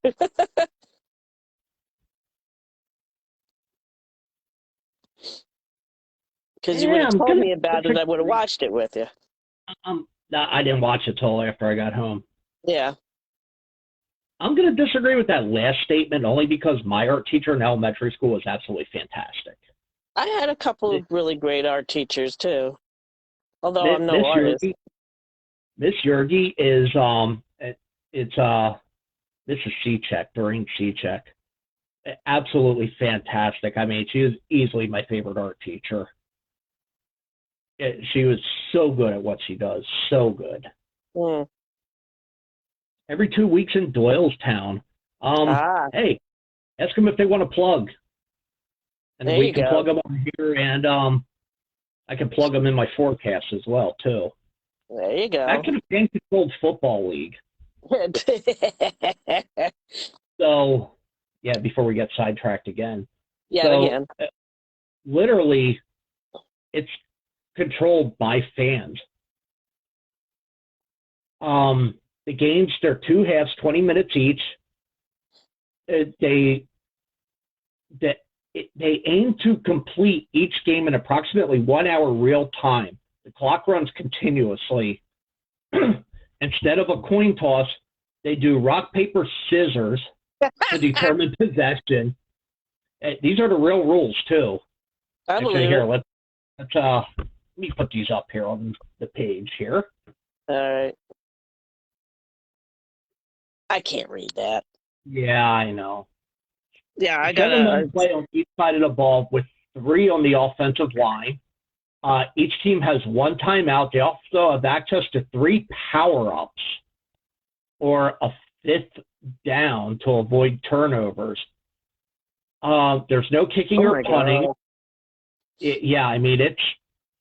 Because you would have told me about it, I would have watched it with you. I didn't watch it till after I got home. Yeah. I'm going to disagree with that last statement only because my art teacher in elementary school was absolutely fantastic. I had a couple of really great art teachers too, although I'm no artist. Miss Yergi is Mrs. Seacheck, Doreen Seacheck. Absolutely fantastic. I mean, she is easily my favorite art teacher. She was so good at what she does. So good. Mm. Every 2 weeks in Doylestown. Hey, ask them if they want to plug. And then we can plug them on here, and I can plug them in my forecast as well, too. There you go. Back to the fan-controlled football league. So, yeah, before we get sidetracked again. Again. Literally, it's controlled by fans. The games, they're 2 halves, 20 minutes each. They aim to complete each game in approximately 1 hour real time. The clock runs continuously. Instead of a coin toss, they do rock, paper, scissors to determine possession. These are the real rules, too. I believe it. Let me put these up here on the page here. All right. I can't read that. Yeah, I know. Yeah, I got 7 men play on each side of the ball with 3 on the offensive line. Each team has 1 timeout. They also have access to 3 power-ups or a 5th down to avoid turnovers. There's no kicking or punting. I mean, it's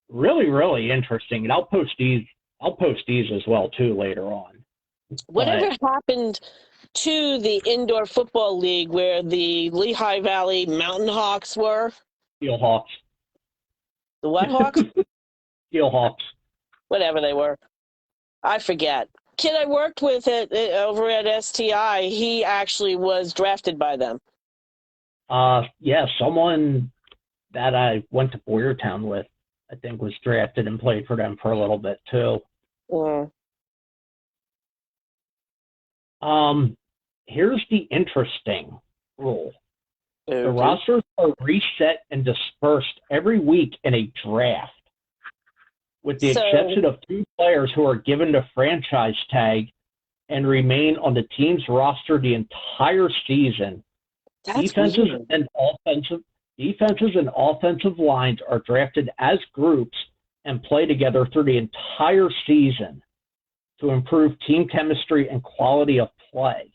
really, really interesting. And I'll post these as well, too, later on. Whatever happened to the indoor football league where the Lehigh Valley Mountain Hawks were? Steel Hawks. The what Hawks? Steel Hawks. Whatever they were. I forget. Kid I worked with over at STI, he actually was drafted by them. Yeah, someone that I went to Boyertown with, I think, was drafted and played for them for a little bit, too. Here's the interesting rule. Okay. The rosters are reset and dispersed every week in a draft, with the exception of 2 players who are given the franchise tag and remain on the team's roster the entire season. Defenses and offensive lines are drafted as groups and play together through the entire season to improve team chemistry and quality of play.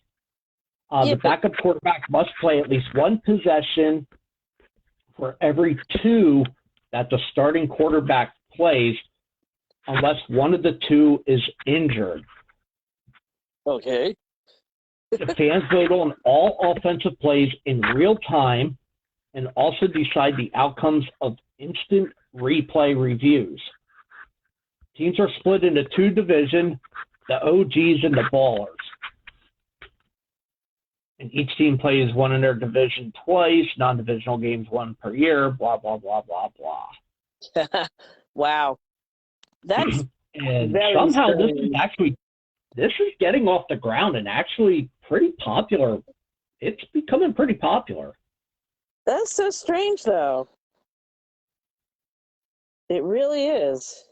The backup quarterback must play at least 1 possession for every 2 that the starting quarterback plays, unless one of the 2 is injured. Okay. The fans vote on all offensive plays in real time and also decide the outcomes of instant replay reviews. Teams are split into 2 divisions, the OGs and the Ballers. And each team plays one in their division twice, non-divisional games 1 per year, blah, blah, blah, blah, blah. Wow. That's and somehow this is getting off the ground and actually pretty popular. It's becoming pretty popular. That's so strange, though. It really is.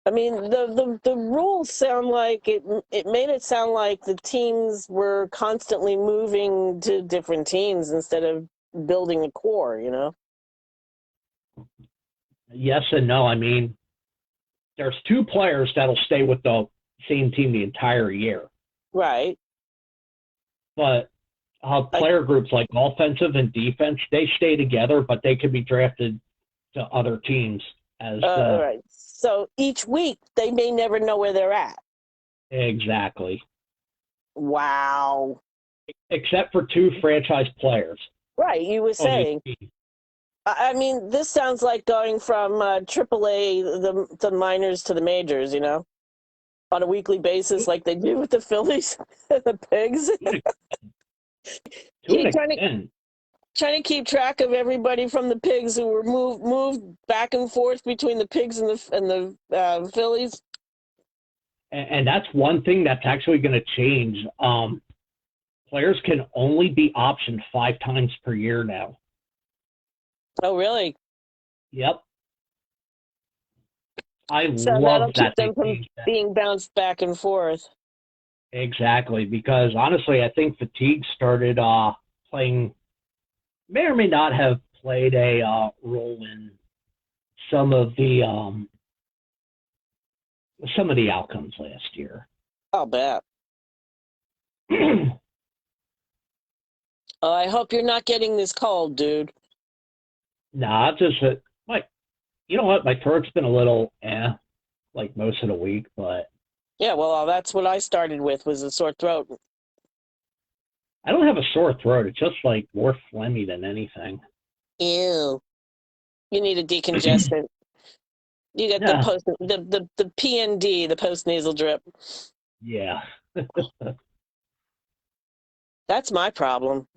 I mean, the rules sound like it made it sound like the teams were constantly moving to different teams instead of building a core, you know? Yes and no. I mean, there's two players that'll stay with the same team the entire year. Right. But player groups like offensive and defense, they stay together, but they could be drafted to other teams as right. So each week they may never know where they're at. exactly. Wow. Except for two franchise players. Right, you were saying. I mean, this sounds like going from AAA, the minors to the majors, you know, on a weekly basis, like they do with the Phillies, the Pigs. To an extent. Trying to keep track of everybody from the Pigs who were moved back and forth between the Pigs and the Phillies. And that's one thing that's actually going to change. Players can only be optioned 5 times per year now. Oh, really? Yep. So love that'll keep that. them from being bounced back and forth. Exactly, because honestly, I think fatigue started playing, may or may not have played a role in some of the outcomes last year. I'll bet. I hope you're not getting this cold, dude. Nah, just you know what? My throat's been a little like most of the week, but yeah, well, that's what I started with, was a sore throat. I don't have a sore throat. It's just like more phlegmy than anything. Ew. You need a decongestant. You get the PND, the post nasal drip. Yeah. That's my problem.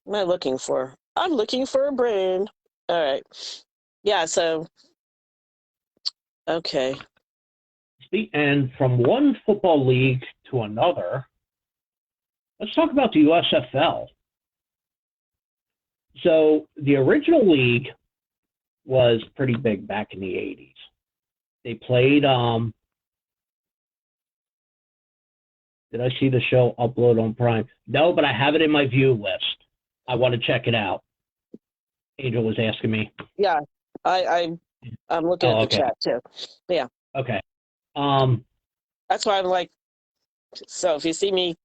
What am I looking for? I'm looking for a brain. All right. Yeah, so okay. And from one football league to another, let's talk about the USFL. So the original league was pretty big back in the 80s. They played, did I see the show upload on Prime? No, but I have it in my view list. I want to check it out. Angel was asking me. Yeah, I'm looking at the chat too. Yeah. Okay. That's why I'm like, so if you see me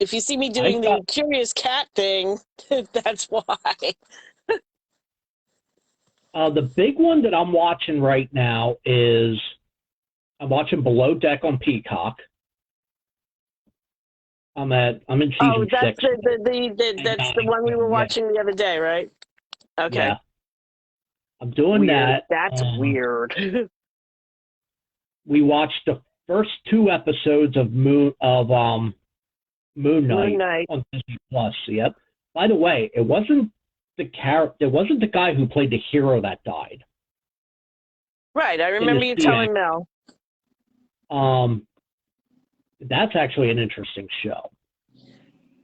doing the curious cat thing, that's why. The big one that I'm watching right now is I'm watching Below Deck on Peacock. I'm in season 6. That's the one we were watching the other day, right? Okay. Yeah. I'm doing that. That's weird. We watched the first 2 episodes of Moon Knight on Disney Plus. Yep. By the way, it wasn't the guy who played the hero that died. Right. I remember you telling Mel. That's actually an interesting show.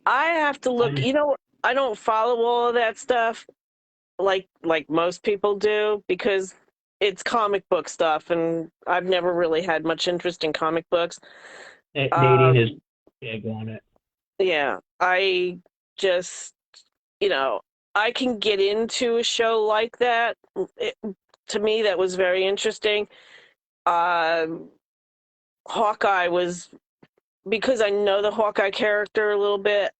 I have to look. You know, I don't follow all of that stuff like most people do, because it's comic book stuff, and I've never really had much interest in comic books. Nadine is big on it. Yeah, I just, I can get into a show like that. To me, that was very interesting. Hawkeye was, because I know the Hawkeye character a little bit,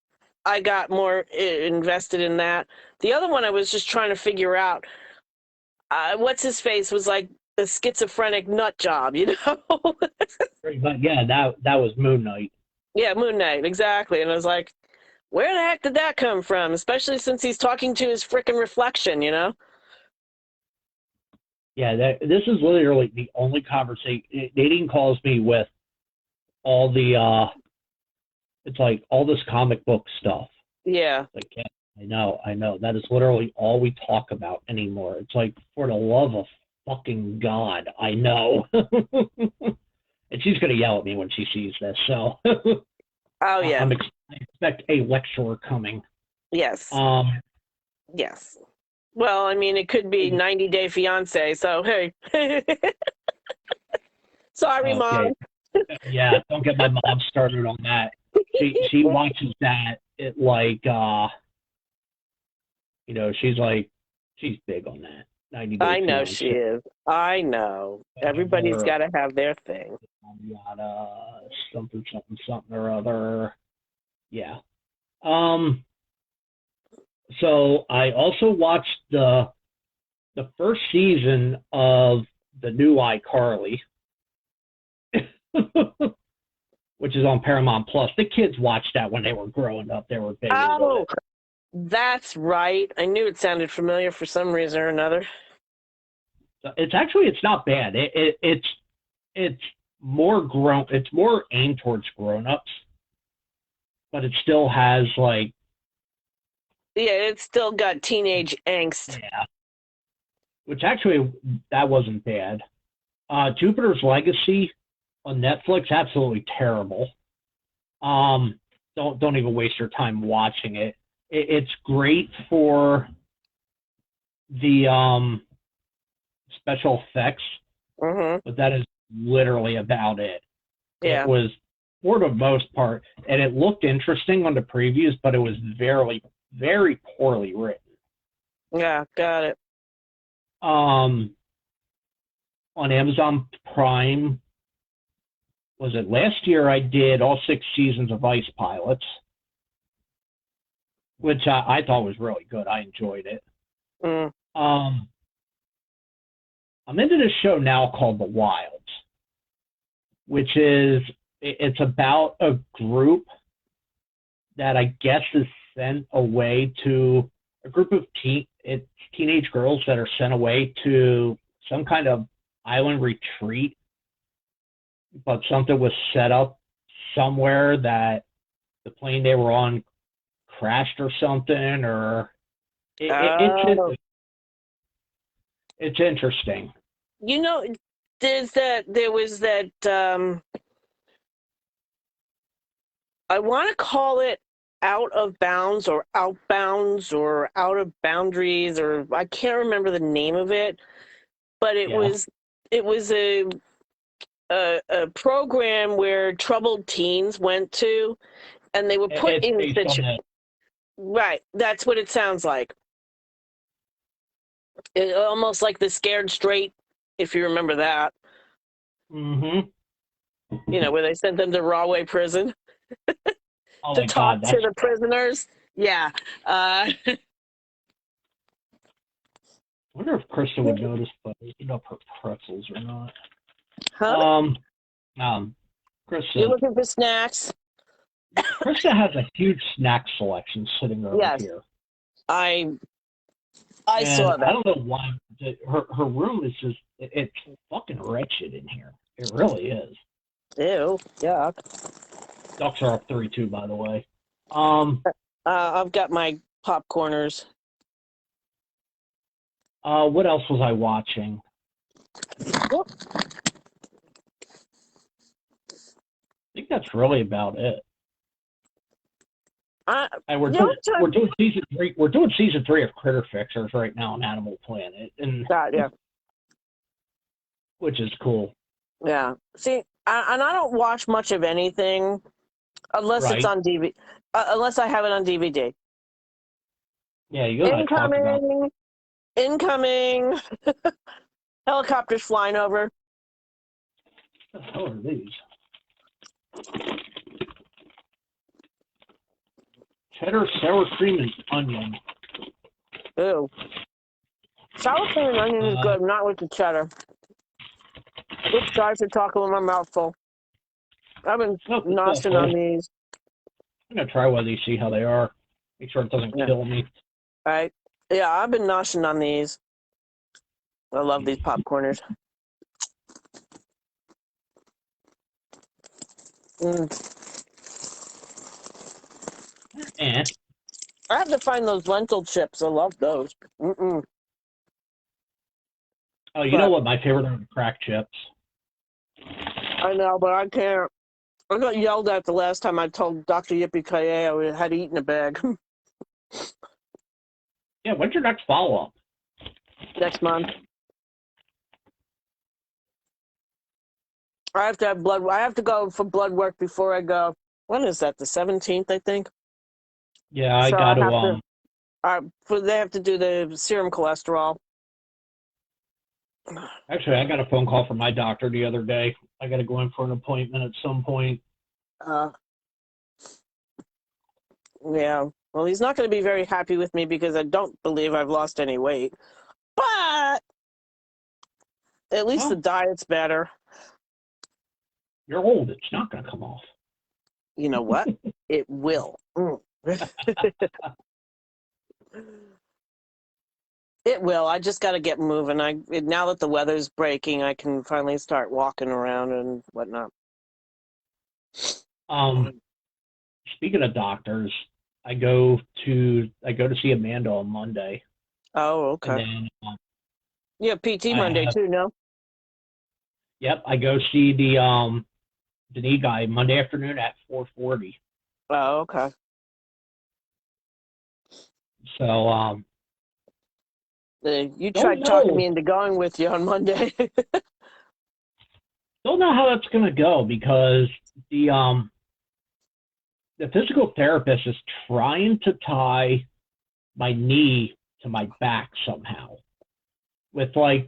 I got more invested in that. The other one I was just trying to figure out, what's his face was like a schizophrenic nut job, you know? But yeah, that was Moon Knight. Yeah, Moon Knight, exactly. And I was like, where the heck did that come from? Especially since he's talking to his frickin' reflection, you know? Yeah, this is literally the only conversation. Nadine calls me with all the, it's like all this comic book stuff. Yeah. Like, yeah, I know. That is literally all we talk about anymore. It's like, for the love of fucking God, I know. And she's going to yell at me when she sees this, so. Oh, yeah. I expect a lecturer coming. Yes. Yes. Well, I mean, it could be 90 Day Fiance. So hey, sorry, Okay, mom. yeah, don't get my mom started on that. She watches that at like she's big on that 90 Day I know Fiance, she is. I know. Everybody's or got to have their thing. yada something something something or other. Yeah. Um. So I also watched the first season of the new iCarly, which is on Paramount Plus. The kids watched that when they were growing up. They were big into Oh, it. that's right. I knew it sounded familiar for some reason or another. So it's not bad. It's more grown. It's more aimed towards grown-ups, but it still has like Yeah, it's still got teenage angst. yeah, which actually that wasn't bad. Jupiter's Legacy on Netflix, absolutely terrible. Um, don't even waste your time watching it. It's great for the special effects, Mm-hmm. but that is literally about it. It Yeah. was, for the most part, and it looked interesting on the previews, but it was very poorly written. Yeah, got it. Um, on Amazon Prime, was it last year? I did all 6 seasons of Ice Pilots, which I thought was really good. I enjoyed it. Mm. Um, I'm into this show now called The Wilds, which is it's about a group that I guess is sent away to a group of teenage girls that are sent away to some kind of island retreat, but something was set up somewhere that the plane they were on crashed or something, or Oh, it's interesting. you know, there was that, I want to call it out of bounds or outbounds or out of boundaries, or I can't remember the name of it, but Yeah, it was a program where troubled teens went to, and they were put it's in based on situ. the. Right, that's what it sounds like. Almost like the Scared Straight, if you remember that. Mm-hmm. You know, where they sent them to Rahway Prison Oh to my talk God, to that's. the prisoners. Yeah. I wonder if Krista would notice, but you know, her pretzels or not. Huh? Um, You're Krista. looking for snacks? Krista has a huge snack selection sitting over Yes, here, I I and saw I that. don't know why. Her room is just it's fucking wretched in here. It really is. Ew, yeah. Ducks are up 3-2, by the way. Um, I've got my popcorners. what else was I watching? Well, I think that's really about it. And the only we're time, doing season 3. We're doing season 3 of Critter Fixers right now on Animal Planet, and God, yeah, which is cool, yeah. See, and I don't watch much of anything unless it's right? on DVD, unless I have it on DVD. Yeah, you and I talked about. Incoming, incoming. Helicopters flying over. What the hell are these? Cheddar, sour cream, and onion. Ew. Sour cream and onion is Uh, good, not with the cheddar. Oops, sorry for talking with my mouth full. I've been no, it's all noshing cool. on these. I'm gonna try one of these, see how they are. Make sure it doesn't Yeah. kill me. Right? Yeah, I've been noshing on these. I love these popcorners. Mm. Eh. I have to find those lentil chips. I love those. Mm-mm. Oh, you know But what? My favorite are the crack chips. I know, but I can't. I got yelled at the last time I told Dr. Yippee Ki I had eaten a bag. Yeah, when's your next follow up? Next month. I have to have blood. I have to go for blood work before I go. When is that? The 17th, I think. Yeah, I So got I to have to. They have to do the serum cholesterol. actually I got a phone call from my doctor the other day. I got to go in for an appointment at some point. Uh, yeah. Well, he's not going to be very happy with me because I don't believe I've lost any weight. But at least the Well, diet's better. you're old. It's not going to come off. You know what? It will. It will. I just got to get moving. Now that the weather's breaking, I can finally start walking around and whatnot. Speaking of doctors, I go to see Amanda on Monday, Oh, and okay. then You have PT I Monday have too, no? I go see the knee guy Monday afternoon at 4:40. Oh, okay. So You don't tried talking know me into going with you on Monday. don't know how that's going to go because the physical therapist is trying to tie my knee to my back somehow with like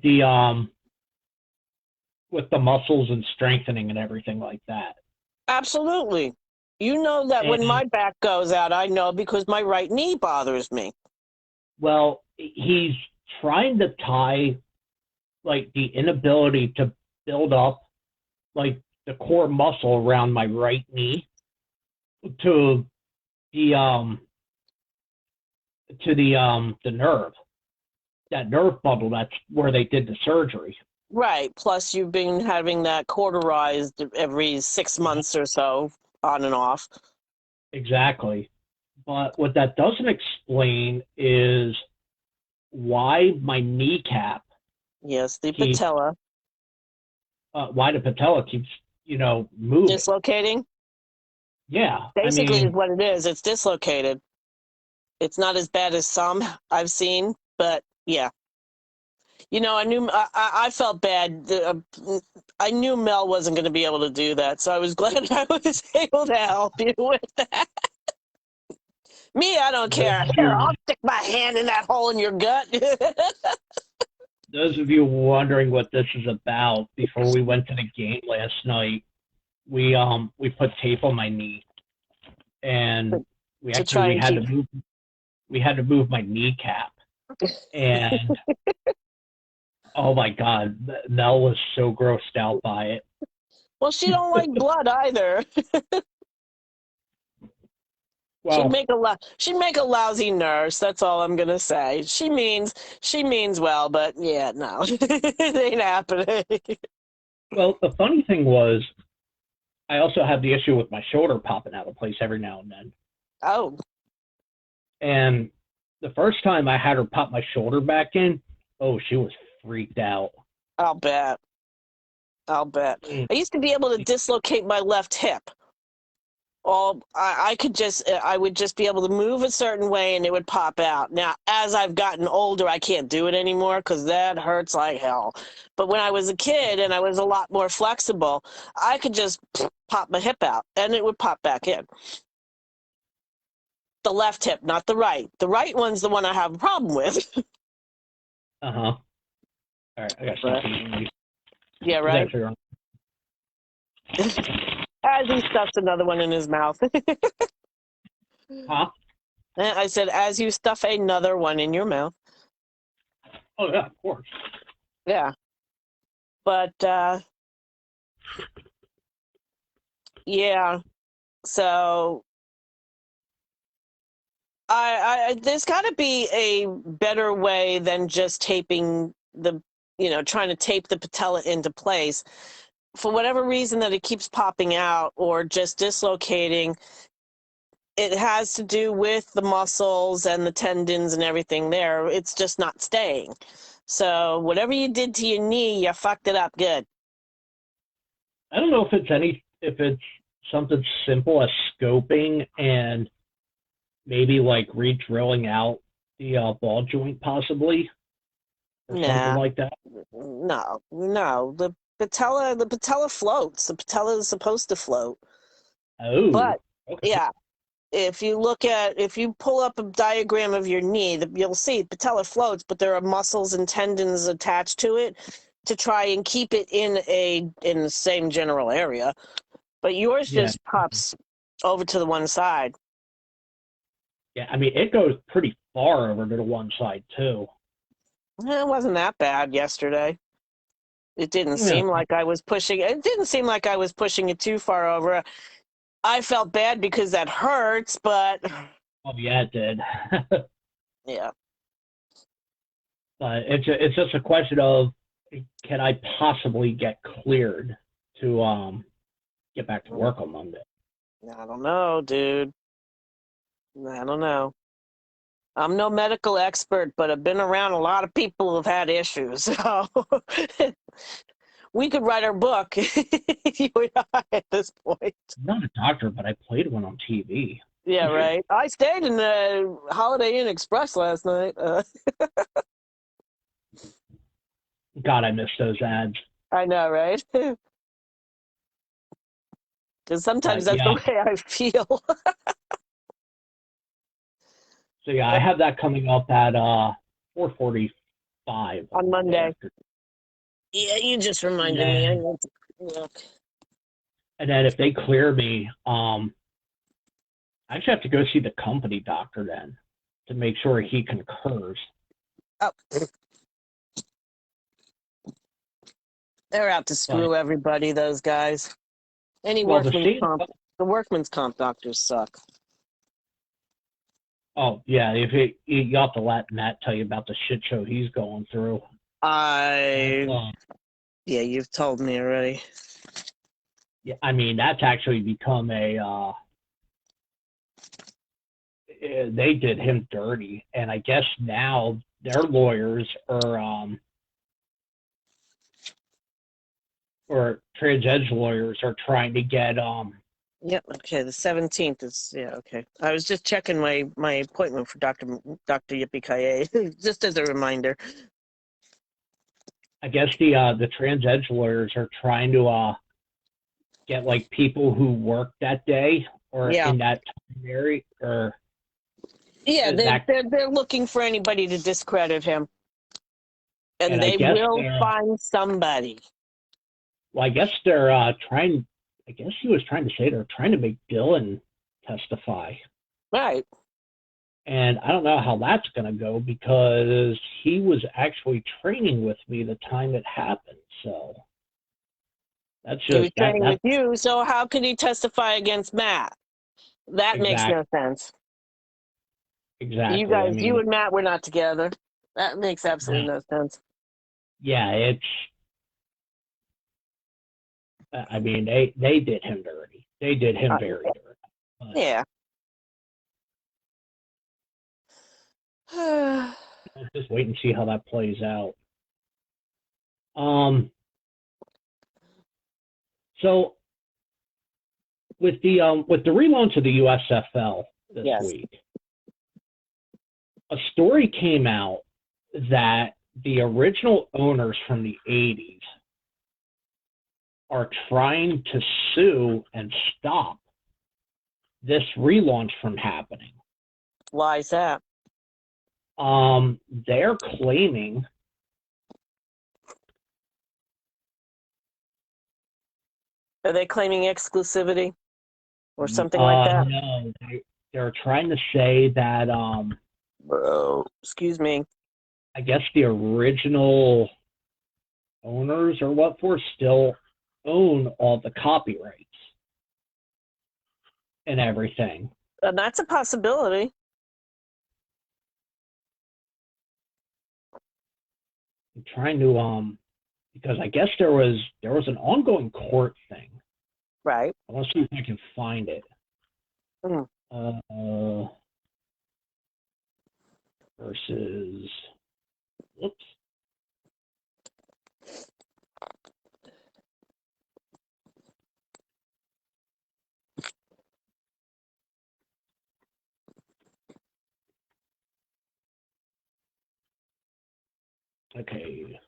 with the muscles and strengthening and everything like that. Absolutely. You know that when And my back goes out, I know because my right knee bothers me. well, he's trying to tie like the inability to build up like the core muscle around my right knee to the the nerve, that nerve bundle. That's where they did the surgery. Right. Plus, you've been having that cauterized every 6 months or so, on and off. Exactly. But what that doesn't explain is why my kneecap Yes, the keeps, patella. why the patella keeps, moving. Dislocating? Yeah. I Basically, is mean, what it is. It's dislocated. It's not as bad as some I've seen, but yeah. I felt bad. I knew Mel wasn't going to be able to do that, so I was glad I was able to help you with that. Me, I don't those care. of Here, you, I'll stick my hand in that hole in your gut. those of you wondering what this is about, before we went to the game last night, we put tape on my knee, and To try we and had to keep. move my kneecap, and oh my god, Mel was so grossed out by it. Well, she don't like blood either. Well, She'd make a lousy nurse. That's all I'm gonna say. She means well, but yeah, no, it ain't happening. the funny thing was, I also have the issue with my shoulder popping out of place every now and then. Oh, And the first time I had her pop my shoulder back in, oh, she was freaked out. I'll bet. I'll bet. Mm. I used to be able to dislocate my left hip. I would just be able to move a certain way and it would pop out. Now, as I've gotten older, I can't do it anymore because that hurts like hell. But when I was a kid and I was a lot more flexible, I could just pop my hip out and it would pop back in. The left hip, not the right. The right one's the one I have a problem with. Uh-huh. All right, I got to stop eating these. Yeah, It's right. actually wrong. As he stuffs another one in his mouth. Huh? I said, as you stuff another one in your mouth. Oh, yeah, of course. Yeah. But, yeah. So there's got to be a better way than just taping trying to tape the patella into place. For whatever reason that it keeps popping out or just dislocating, it has to do with the muscles and the tendons and everything there. It's just not staying. So whatever you did to your knee, you fucked it up good. I don't know if it's something simple as scoping and maybe like re-drilling out the ball joint possibly. or something Nah, like that? no. The patella floats. The patella is supposed to float. Oh, But okay. yeah, if you pull up a diagram of your knee, you'll see patella floats, but there are muscles and tendons attached to it to try and keep it in the same general area. But yours Yeah. just pops over to the one side. Yeah, I mean, it goes pretty far over to the one side too. It wasn't that bad yesterday. It didn't Yeah. seem like I was pushing it. It didn't seem like I was pushing it too far over. I felt bad because that hurts, but Oh, yeah, it did. yeah. But it's just a question of, can I possibly get cleared to get back to work on Monday? I don't know, dude. I don't know. I'm no medical expert, but I've been around a lot of people who've had issues. So we could write our book, you and I, at this point. I'm not a doctor, but I played one on TV. Yeah, right. I stayed in the Holiday Inn Express last night. God, I miss those ads. I know, right? Because sometimes But that's the yeah, way I feel. so yeah, I have that coming up at 4:45 On on Monday Monday. after. Yeah, you just And reminded me. I then need to look. and then if they clear me, I actually have to go see the company doctor then to make sure he concurs. Oh, they're out to But screw everybody, those guys. Any well, the workman's comp doctors suck. oh yeah, if you have to let Matt tell you about the shit show he's going through. That's, Yeah, you've told me already. yeah, I mean that's actually become a they did him dirty, and I guess now their lawyers are or trans edge lawyers are trying to get Yep. Okay. The 17th is, yeah. Okay. I was just checking my appointment for Dr. Yippee Ki just as a reminder. I guess the trans edge lawyers are trying to get like people who work that day or Yeah. in that time area or Yeah. that. They're looking for anybody to discredit him, and And I they guess will they're find somebody. well, I guess they're trying. I guess he was trying to say they're trying to make Dylan testify, Right. and I don't know how that's going to go because he was actually training with me the time it happened. So that's He was just that. training That's with you, so how could he testify against Matt? That makes exact no sense. exactly. I You mean, and Matt were not together. That makes absolutely no, no sense. yeah, it's. I mean, they did him dirty. They did him very dirty. But Yeah. let's just wait and see how that plays out. So with the relaunch of the USFL this Yes. week, a story came out that the original owners from the 80s are trying to sue and stop this relaunch from happening. Why is that? They're claiming Are they claiming exclusivity or something like that? no, they're trying to say that Excuse me. I guess the original owners or what for still own all the copyrights and everything. That's a possibility. I'm trying to because I guess there was an ongoing court thing. Right. I want to see if I can find it. Mm. Versus whoops. Okay.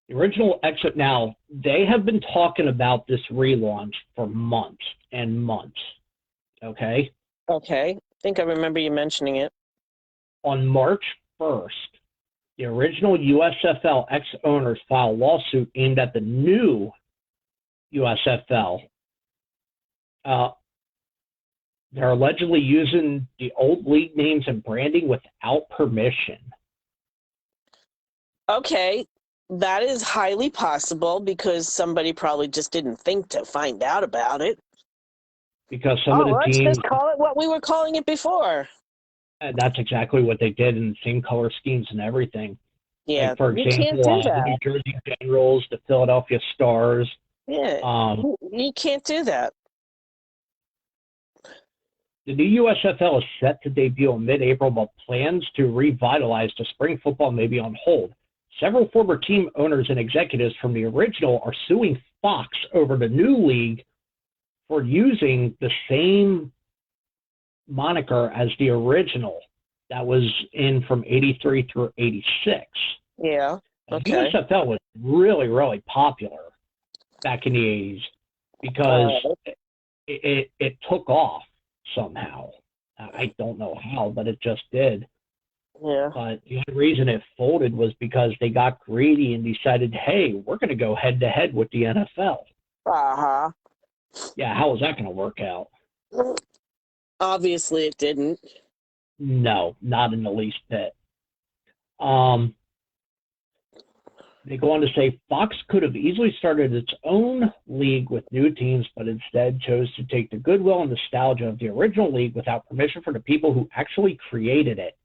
The original exit. Now, they have been talking about this relaunch for months and months. Okay. Okay. I think I remember you mentioning it. On March 1st, the original USFL ex-owners filed a lawsuit aimed at the new USFL. They're allegedly using the old league names and branding without permission. Okay. That is highly possible because somebody probably just didn't think to find out about it. Because some of the let's teams, just call it what we were calling it before. that's exactly what they did in the same color schemes and everything. Yeah, like, for you can't example, do the that. New Jersey Generals, the Philadelphia Stars. Yeah, you can't do that. The new USFL is set to debut in mid-April, but plans to revitalize the spring football may be on hold. Several former team owners and executives from the original are suing Fox over the new league for using the same moniker as the original that was in from 83 through 86. Yeah, okay. The USFL was really, really popular back in the 80s because it took off somehow. I don't know how, but it just did. Yeah. But the only reason it folded was because they got greedy and decided, hey, we're going to go head-to-head with the NFL. Uh-huh. Yeah, how was that going to work out? Obviously it didn't. No, not in the least bit. They go on to say Fox could have easily started its own league with new teams, but instead chose to take the goodwill and nostalgia of the original league without permission from the people who actually created it.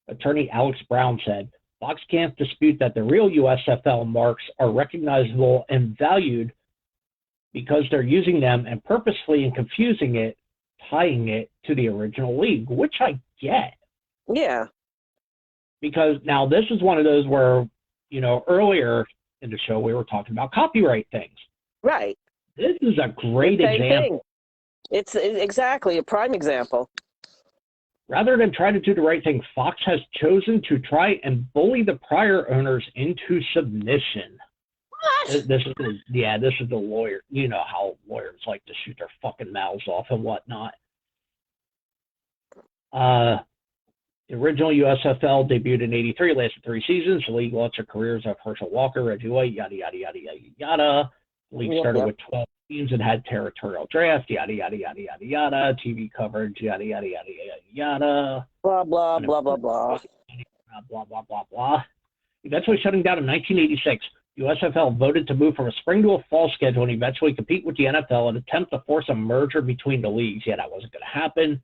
Attorney Alex Brown said, Fox can't dispute that the real USFL marks are recognizable and valued because they're using them and purposefully and confusing it, tying it to the original league, which I get. Yeah. Because now this is one of those where, earlier in the show we were talking about copyright things. Right. This is a great example. It's exactly a prime example. Rather than try to do the right thing, Fox has chosen to try and bully the prior owners into submission. What? This is the lawyer. You know how lawyers like to shoot their fucking mouths off and whatnot. The original USFL debuted in '83, lasted 3 seasons. The league launched their careers of Herschel Walker, Reggie White, yada, yada, yada, yada, yada. The league started with 12 teams and had territorial draft, yada, yada, yada, yada, yada. TV coverage, yada, yada, yada, yada, yada. Blah, blah, blah, blah, blah. Blah, blah, blah, blah. Eventually shutting down in 1986, USFL voted to move from a spring to a fall schedule and eventually compete with the NFL and attempt to force a merger between the leagues. Yeah, that wasn't going to happen.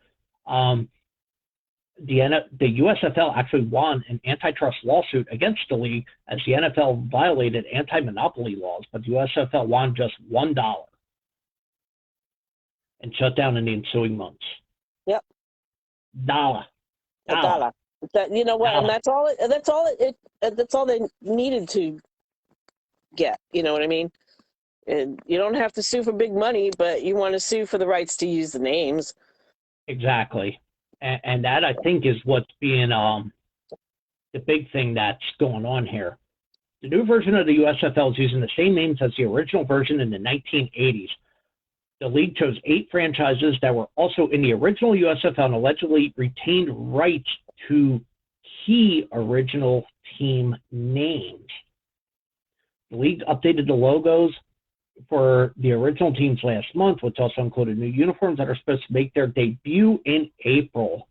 The USFL actually won an antitrust lawsuit against the league as the NFL violated anti-monopoly laws, but the USFL won just $1 and shut down in the ensuing months. Yep. Dollar. You know what? And that's all they needed to get. You know what I mean? And you don't have to sue for big money, but you want to sue for the rights to use the names. Exactly. And that, I think, is what's being the big thing that's going on here. The new version of the USFL is using the same names as the original version in the 1980s. The league chose 8 franchises that were also in the original USFL and allegedly retained rights to key original team names. The league updated the logos for the original teams last month, which also included new uniforms that are supposed to make their debut in April.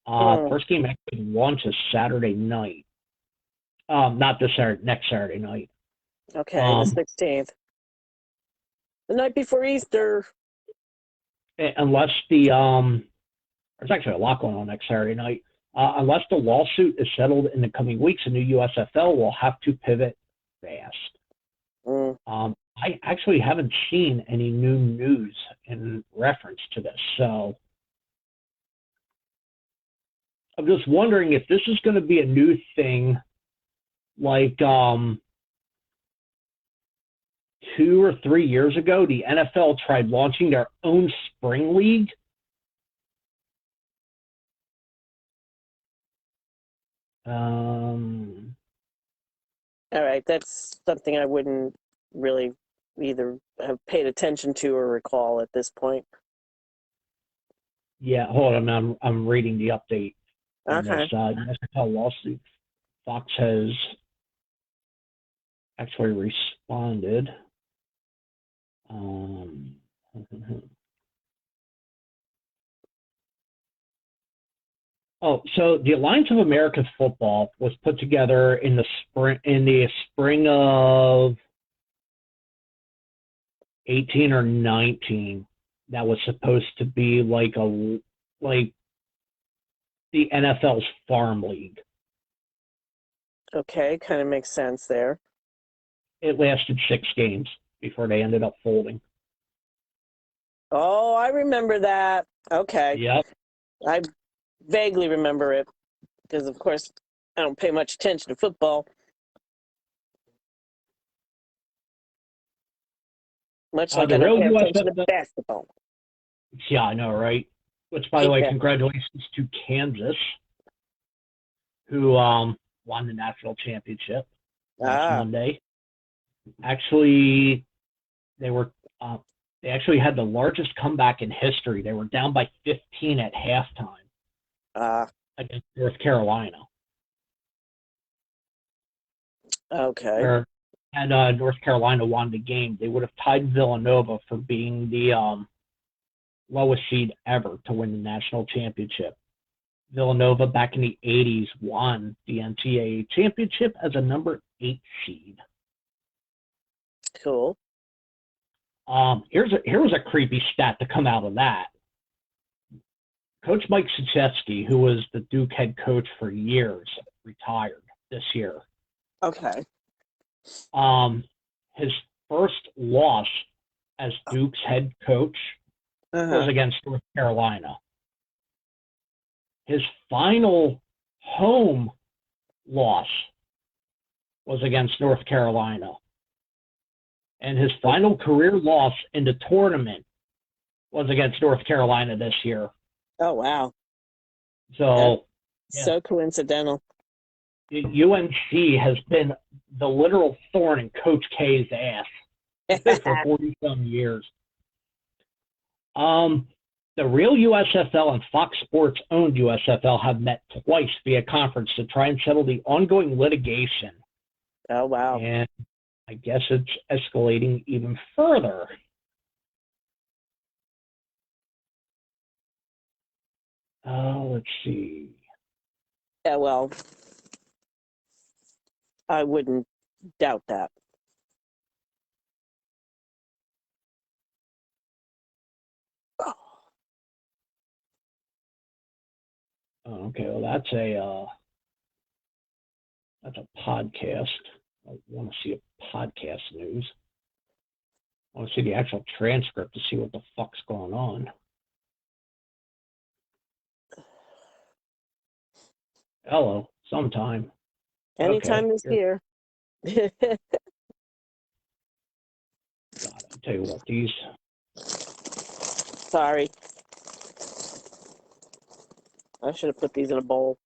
First game actually launches Saturday night. Not this Saturday, next Saturday night. Okay, the 16th. The night before Easter. Unless there's actually a lot going on next Saturday night. Unless the lawsuit is settled in the coming weeks, the new USFL will have to pivot fast. I actually haven't seen any new news in reference to this, so I'm just wondering if this is going to be a new thing, like 2 or 3 years ago, the NFL tried launching their own spring league. All right, that's something I wouldn't really either have paid attention to or recall at this point. Yeah, hold on. I'm reading the update on this Okay. USFL lawsuit. Fox has actually responded. Oh, so the Alliance of American Football was put together in the spring of 18 or 19. That was supposed to be like the NFL's farm league. Okay, kind of makes sense there. It lasted 6 games before they ended up folding. Oh, I remember that. Okay. Yep. I vaguely remember it because, of course, I don't pay much attention to football. Much like The I don't real pay attention to USFL. basketball. Yeah, I know, right? Which, by the way, Yeah. congratulations to Kansas, who won the national championship last Monday. Actually, they actually had the largest comeback in history. They were down by 15 at halftime against North Carolina. Okay. Had North Carolina won the game, they would have tied Villanova for being the lowest seed ever to win the national championship. Villanova back in the 80s won the NCAA championship as a number 8 seed. Cool. Here was a creepy stat to come out of that. Coach Mike Krzyzewski, who was the Duke head coach for years, retired this year. Okay. His first loss as Duke's head coach was against North Carolina. His final home loss was against North Carolina. And his final career loss in the tournament was against North Carolina this year. Oh, wow. So, so coincidental. UNC has been the literal thorn in Coach K's ass for 40-some years. The real USFL and Fox Sports owned USFL have met twice via conference to try and settle the ongoing litigation. Oh, wow. And I guess it's escalating even further. Let's see. Yeah, well, I wouldn't doubt that. Oh, okay, well that's a podcast. I want to see a podcast news. I want to see the actual transcript to see what the fuck's going on. Hello, sometime. Anytime this year. God, I'll tell you what, these. Sorry. I should have put these in a bowl.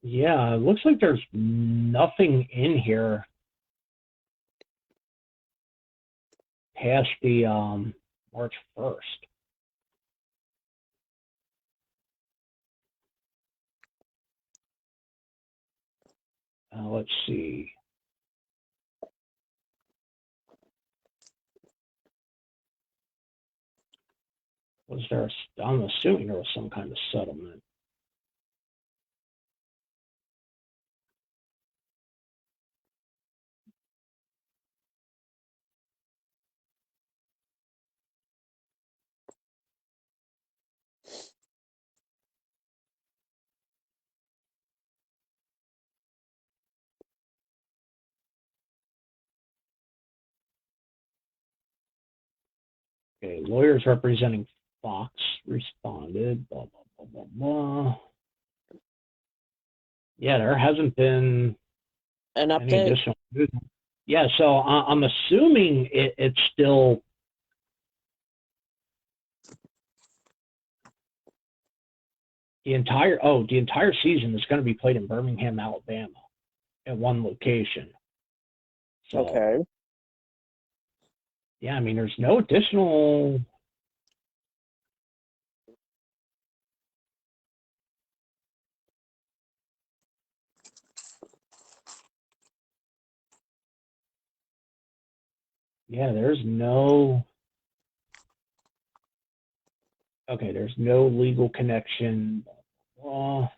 Yeah, it looks like there's nothing in here past the March 1st. Let's see. Was there? I'm assuming there was some kind of settlement. Okay, lawyers representing Fox responded. Blah blah blah blah blah. Yeah, there hasn't been An any update. additional news. Yeah, so I'm assuming it's still the entire season is going to be played in Birmingham, Alabama, at one location. So, Okay. yeah, I mean, there's no additional. Yeah, there's no. Okay, there's no legal connection. Well,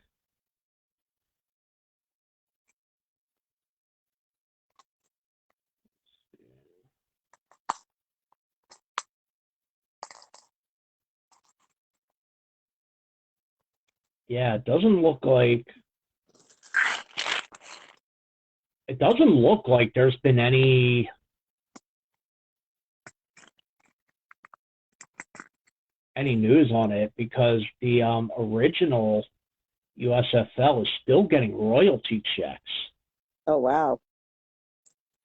yeah, it doesn't look like there's been any news on it because the original USFL is still getting royalty checks. Oh, wow.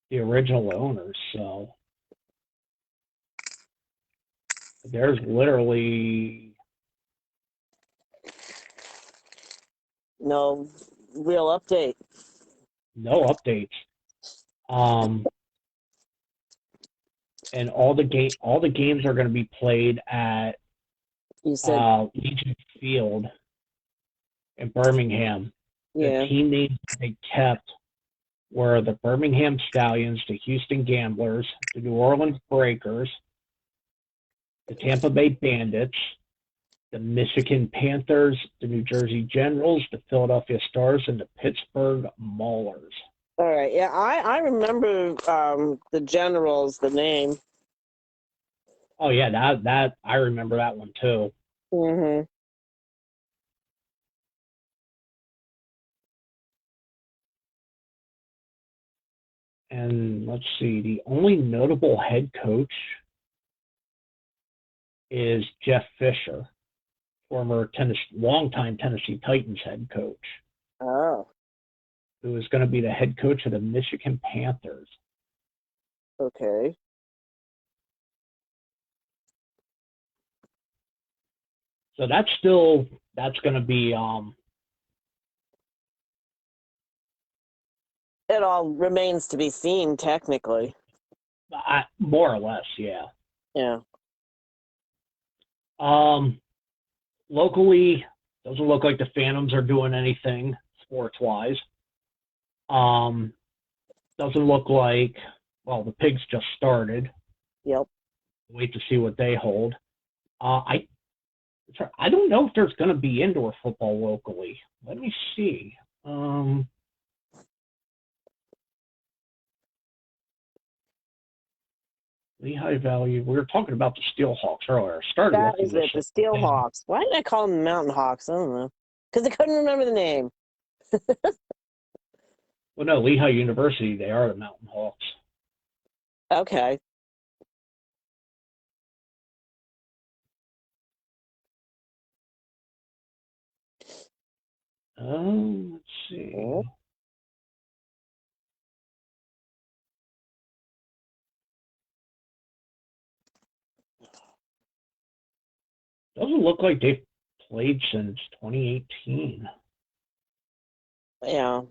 The original owners, so there's literally No real update. no updates. And all the games are going to be played at You said, Legion Field in Birmingham. The yeah. team names they kept were the Birmingham Stallions, the Houston Gamblers, the New Orleans Breakers, the Tampa Bay Bandits, the Michigan Panthers, the New Jersey Generals, the Philadelphia Stars, and the Pittsburgh Maulers. All right. Yeah, I remember the Generals, the name. Oh yeah, that I remember that one too. Mm-hmm. And let's see, the only notable head coach is Jeff Fisher, longtime Tennessee Titans head coach, Oh, who is going to be the head coach of the Michigan Panthers. okay. So that's going to be It all remains to be seen, technically. more or less, yeah. Yeah. Locally, doesn't look like the Phantoms are doing anything sports wise. Doesn't look like, well, the Pigs just started. Yep. Wait to see what they hold. I don't know if there's going to be indoor football locally. Let me see. Lehigh Valley. We were talking about the Steelhawks earlier. I started That looking is this it, the up. Steel Hawks. Why did I call them the Mountain Hawks? I don't know. Because I couldn't remember the name. Well, no, Lehigh University. They are the Mountain Hawks. Okay. Let's see. Oh. Doesn't look like they've played since 2018. Yeah.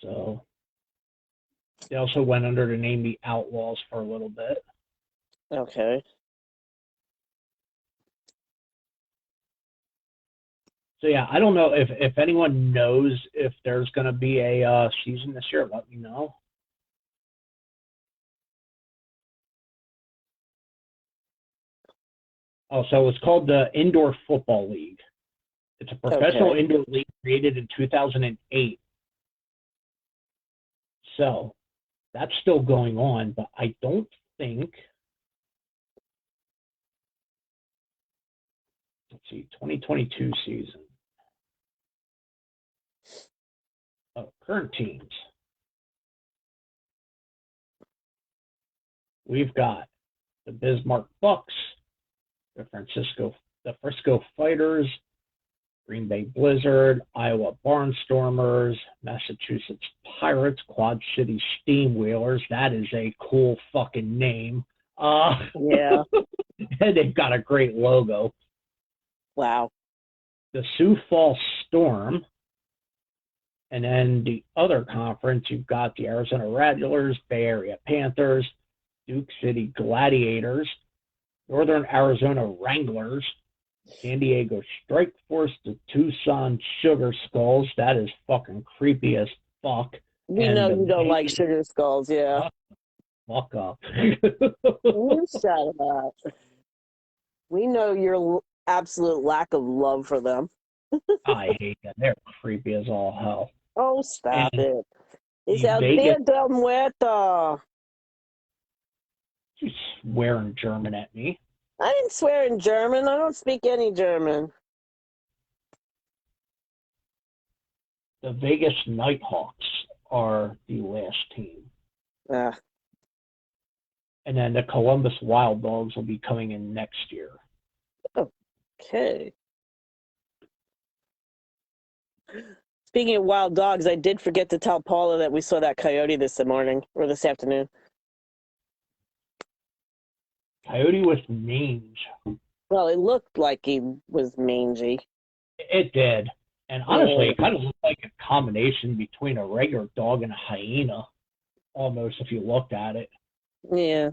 So they also went under the name the Outlaws for a little bit. Okay. So yeah, I don't know if anyone knows if there's going to be a season this year. Let me know. Oh, so it's called the Indoor Football League. It's a professional Okay. indoor league created in 2008. So that's still going on, but I don't think. Let's see, 2022 season. Oh, current teams. We've got the Bismarck Bucks, the Frisco Fighters, Green Bay Blizzard, Iowa Barnstormers, Massachusetts Pirates, Quad City Steamwheelers. That is a cool fucking name. Yeah. And they've got a great logo. Wow. the Sioux Falls Storm. And then the other conference, you've got the Arizona Regulars, Bay Area Panthers, Duke City Gladiators, Northern Arizona Wranglers, San Diego Strike Force, the Tucson Sugar Skulls. That is fucking creepy as fuck. We And know the you don't like Vegas, sugar skulls, yeah. fuck up. You shut up. We know your absolute lack of love for them. I hate them. They're creepy as all hell. Oh, stop And it. It's the El Vegas, Dia del Muerto. you swearing German at me. I didn't swear in German. I don't speak any German. The Vegas Nighthawks are the last team. Ah, And then the Columbus Wild Dogs will be coming in next year. okay. Speaking of wild dogs, I did forget to tell Paula that we saw that coyote this morning or this afternoon. Coyote with mange. Well, it looked like he was mangy. It did. And honestly, it kind of looked like a combination between a regular dog and a hyena, almost, if you looked at it. Yeah.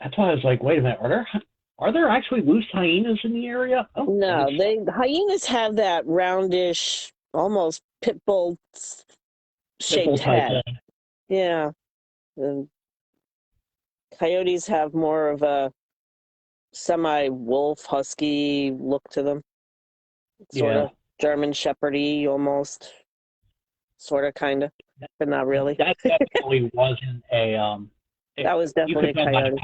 That's why I was like, wait a minute, are there actually loose hyenas in the area? Oh, No, hyenas have that roundish, almost pit bull shaped type head. thing. Yeah. And coyotes have more of a semi-wolf, husky look to them. Sort of German Shepherdy, almost. Sort of, kind of, but not really. That definitely wasn't a that was definitely a coyote.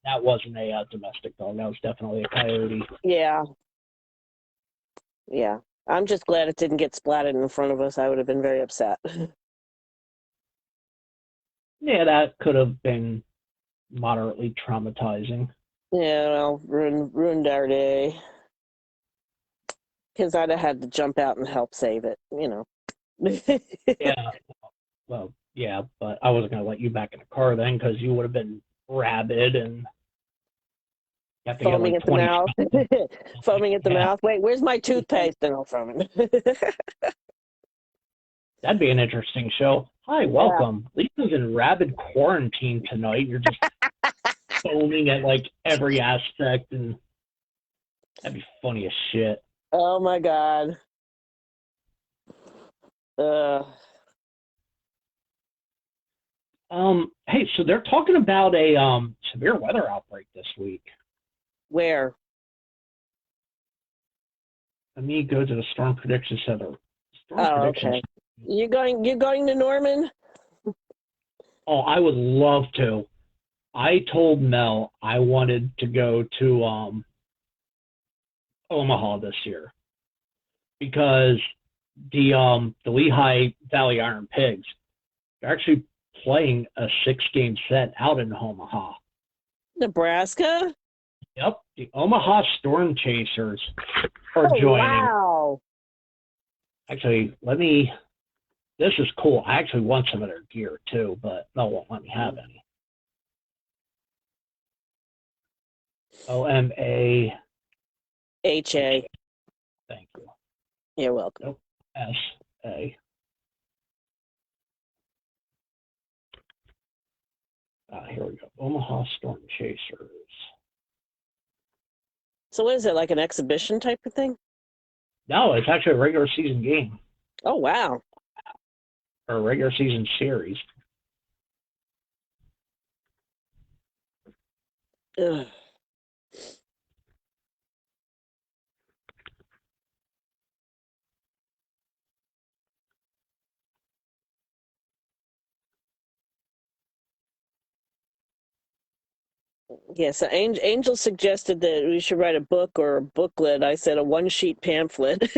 That wasn't a domestic dog. That was definitely a coyote. Yeah. Yeah. I'm just glad it didn't get splatted in front of us. I would have been very upset. Yeah, that could have been moderately traumatizing. Yeah, well, ruined our day. Because I'd have had to jump out and help save it, you know. Yeah. Well, yeah, but I wasn't going to let you back in the car then because you would have been rabid and have to Foaming get at the mouth. Foaming at the mouth. Wait, where's my toothpaste? And I'll foam it. That'd be an interesting show. Hi, welcome. Yeah. Lisa's in rabid quarantine tonight. You're just foaming at like every aspect, and that'd be funny as shit. Oh my god. Hey, so they're talking about a severe weather outbreak this week. Where? Let me go to the Storm Prediction Center. Okay. You're going to Norman? Oh, I would love to. I told Mel I wanted to go to Omaha this year because the Lehigh Valley Iron Pigs are actually playing a 6-game set out in Omaha. Nebraska? Yep, the Omaha Storm Chasers are joining. Wow. Actually, this is cool. I actually want some of their gear too, but Mel won't let me have any. OMA HA. Thank you. You're welcome. Nope. SA. Here we go. Omaha Storm Chasers. So what is it, like an exhibition type of thing? No, it's actually a regular season game. Oh, wow. Or a regular season series. Ugh. Yeah, so Angel suggested that we should write a book or a booklet. I said a one-sheet pamphlet.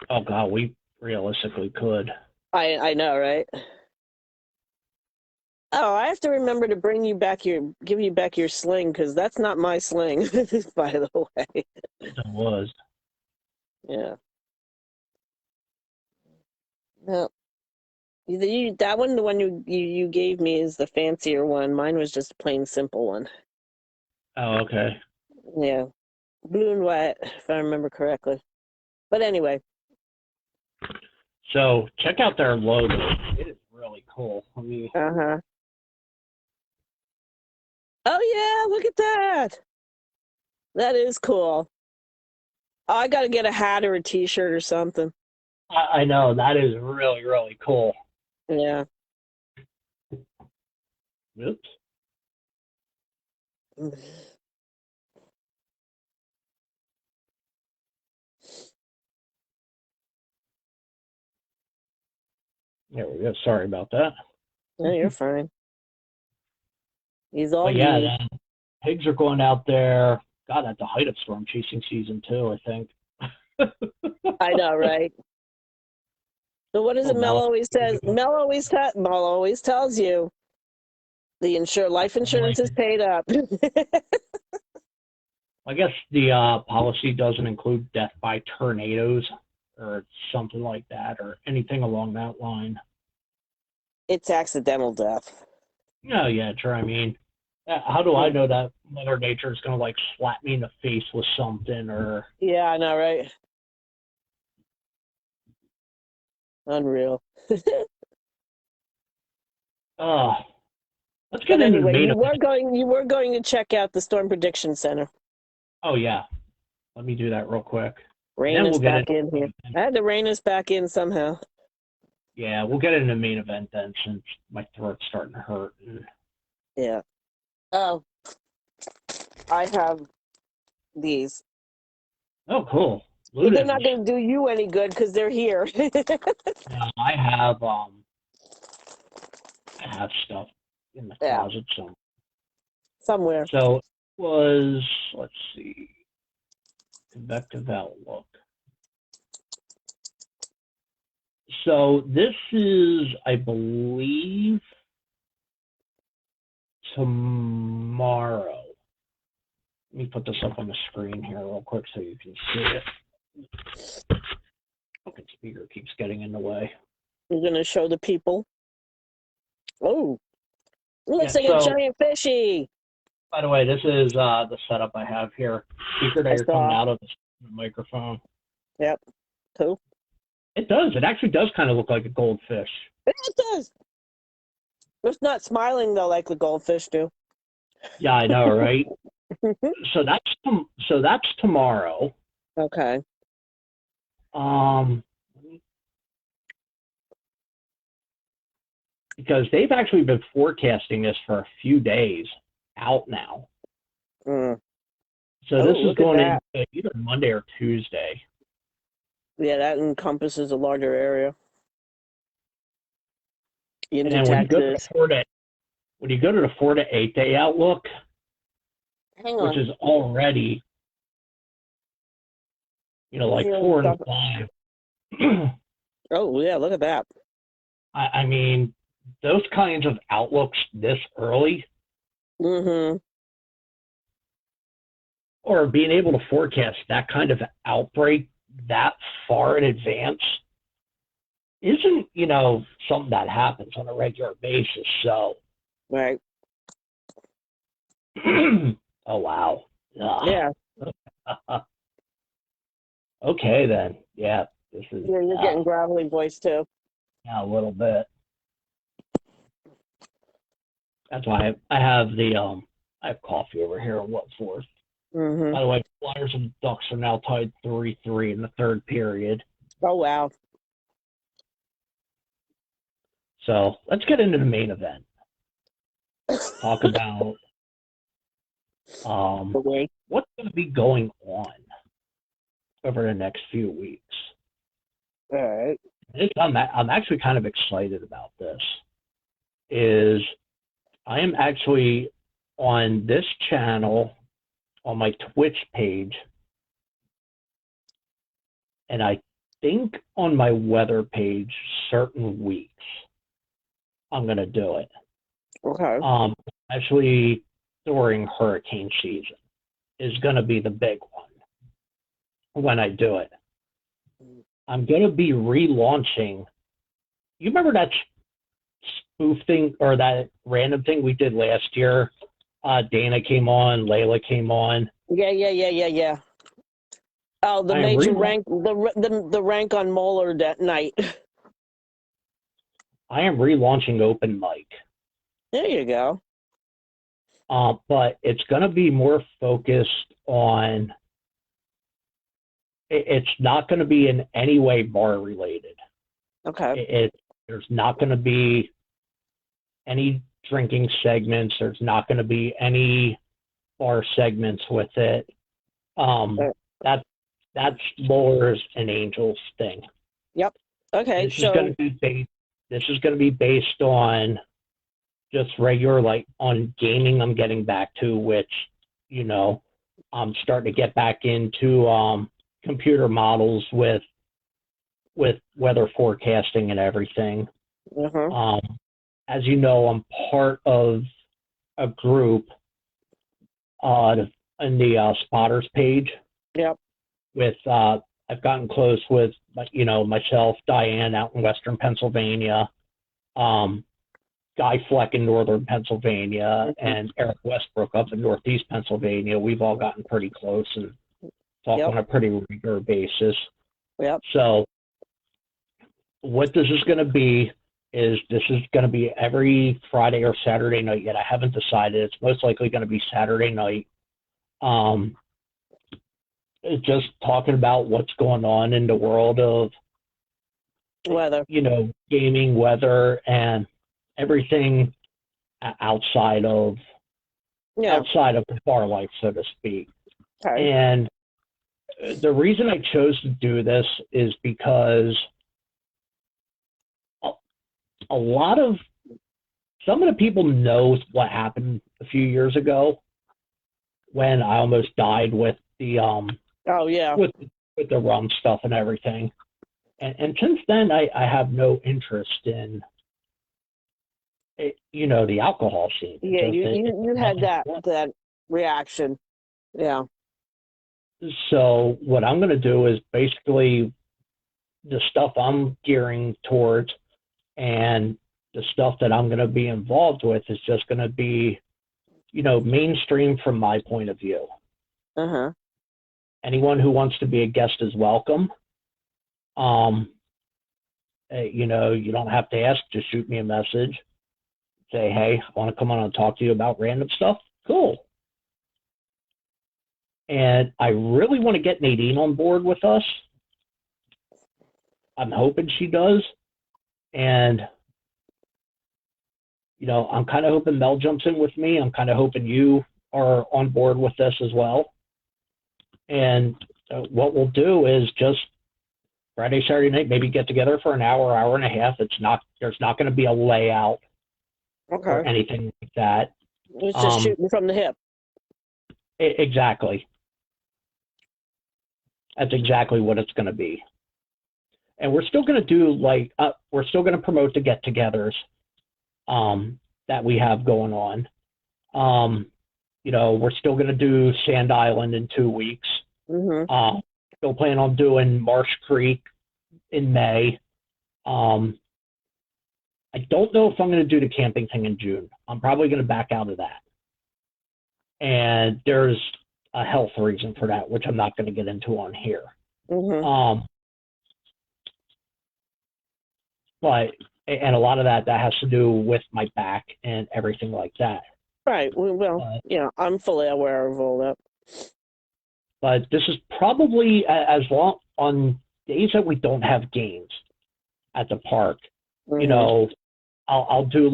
Oh, God, we realistically could. I know, right? Oh, I have to remember to give you back your sling, because that's not my sling, by the way. It was. Yeah. No. That one, the one you gave me, is the fancier one. Mine was just a plain simple one. Oh, okay. Yeah, blue and white, if I remember correctly. But anyway, So check out their logo. It is really cool. I mean, uh-huh. Oh yeah, look at that. That is cool. Oh, I got to get a hat or a T-shirt or something. I know that is really, really cool. Yeah. Oops. There we go. Sorry about that. No, you're fine. He's all But yeah, you. then pigs are going out there. God, at the height of storm chasing season too, I think. I know, right? So what is Oh, it Mel Mel. always says? Mel always tells you the life insurance is paid up. I guess the policy doesn't include death by tornadoes or something like that or anything along that line. It's accidental death. Oh, yeah, sure. I mean, how do I know that Mother Nature is going to like slap me in the face with something or. Yeah, I know, right? Unreal. Uh, let's get But into the anyway, main you event. were going to check out the Storm Prediction Center. Oh, yeah. Let me do that real quick. And Rain then is we'll get back into in here. I had to rein us back in somehow. yeah, we'll get into the main event then since my throat's starting to hurt. Yeah. Oh, I have these. Oh, cool. But they're not Ludens. going to do you any good because they're here. Now, I have stuff in the Yeah, closet somewhere. somewhere. So it was, let's see, convective outlook. So this is, I believe, tomorrow. Let me put this up on the screen here real quick so you can see it. Fucking speaker keeps getting in the way. You're going to show the people. Oh, it Yeah, looks like a so giant fishy. by the way, this is the setup I have here. Speaker that I you're coming saw. out of the microphone. Yep. Cool. It does. It actually does kind of look like a goldfish. It does. It's not smiling, though, like the goldfish do. Yeah, I know, right? So that's tomorrow. Okay. Um, because they've actually been forecasting this for a few days out now. Mm. So Oh, this is look at going that. into either Monday or Tuesday. Yeah, that encompasses a larger area And into then when you go to Texas. the 4 to 8 day outlook, Hang which on. is already, like Healing 4 and stuff. 5. Oh, yeah, look at that. I mean, those kinds of outlooks this early, Mm-hmm. or being able to forecast that kind of outbreak that far in advance, isn't, something that happens on a regular basis. So, Right. oh, wow. Yeah. Okay, then. Yeah, this is Yeah, you're getting gravelly voice, too. a little bit. That's why I have I have coffee over here and what for. Mm-hmm. By the way, Flyers and Ducks are now tied 3-3 in the third period. Oh, wow. So let's get into the main event. Talk about Okay. what's going to be going on over the next few weeks. All right. I'm actually kind of excited about this. Is I am actually on this channel on my Twitch page, and I think on my weather page certain weeks I'm going to do it. Okay. Actually, during hurricane season is going to be the big one when I do it. I'm going to be relaunching. You remember that spoof thing or that random thing we did last year Dana came on, Layla came on. Yeah. Oh, the I am major rank, the rank on Mohler that night. I am relaunching open mic. There you go. But it's going to be more focused on. It's not going to be in any way bar related. Okay. There's not going to be any drinking segments. There's not going to be any bar segments with it. That's Laura's and Angel's thing. Yep. Okay. This is going to be based on just regular, like, on gaming. I'm getting back to, which, I'm starting to get back into computer models with weather forecasting and everything. As you know, I'm part of a group in the spotters page. Yep. With I've gotten close with myself, Diane out in Western Pennsylvania, Guy Fleck in Northern Pennsylvania, and Eric Westbrook up in Northeast Pennsylvania. We've all gotten pretty close and talk on a pretty regular basis. Yep. So what this is going to be is this is going to be every Friday or Saturday night. Yet I haven't decided. It's most likely going to be Saturday night. Just talking about what's going on in the world of weather, gaming, weather, and everything outside of the bar life, so to speak. Okay. And the reason I chose to do this is because some of the people know what happened a few years ago when I almost died with the with the rum stuff and everything. And since then, I have no interest in, the alcohol scene. Yeah, you had that reaction. Yeah. So what I'm going to do is basically the stuff I'm gearing towards and the stuff that I'm going to be involved with is just going to be, mainstream from my point of view. Anyone who wants to be a guest is welcome. You don't have to ask, just shoot me a message. Say, hey, I want to come on and talk to you about random stuff. Cool. And I really want to get Nadine on board with us. I'm hoping she does. And, I'm kind of hoping Mel jumps in with me. I'm kind of hoping you are on board with this as well. And what we'll do is just Friday, Saturday night, maybe get together for an hour, hour and a half. There's not going to be a layout or anything like that. It's just shooting from the hip. Exactly. That's exactly what it's going to be. And we're still going to do we're still going to promote the get-togethers that we have going on. We're still going to do Sand Island in 2 weeks. Still plan on doing Marsh Creek in May. I don't know if I'm going to do the camping thing in June. I'm probably going to back out of that. And there's a health reason for that, which I'm not going to get into on here. But a lot of that has to do with my back and everything like that. Right. Well, I'm fully aware of all that. But this is probably as long on days that we don't have games at the park. I'll do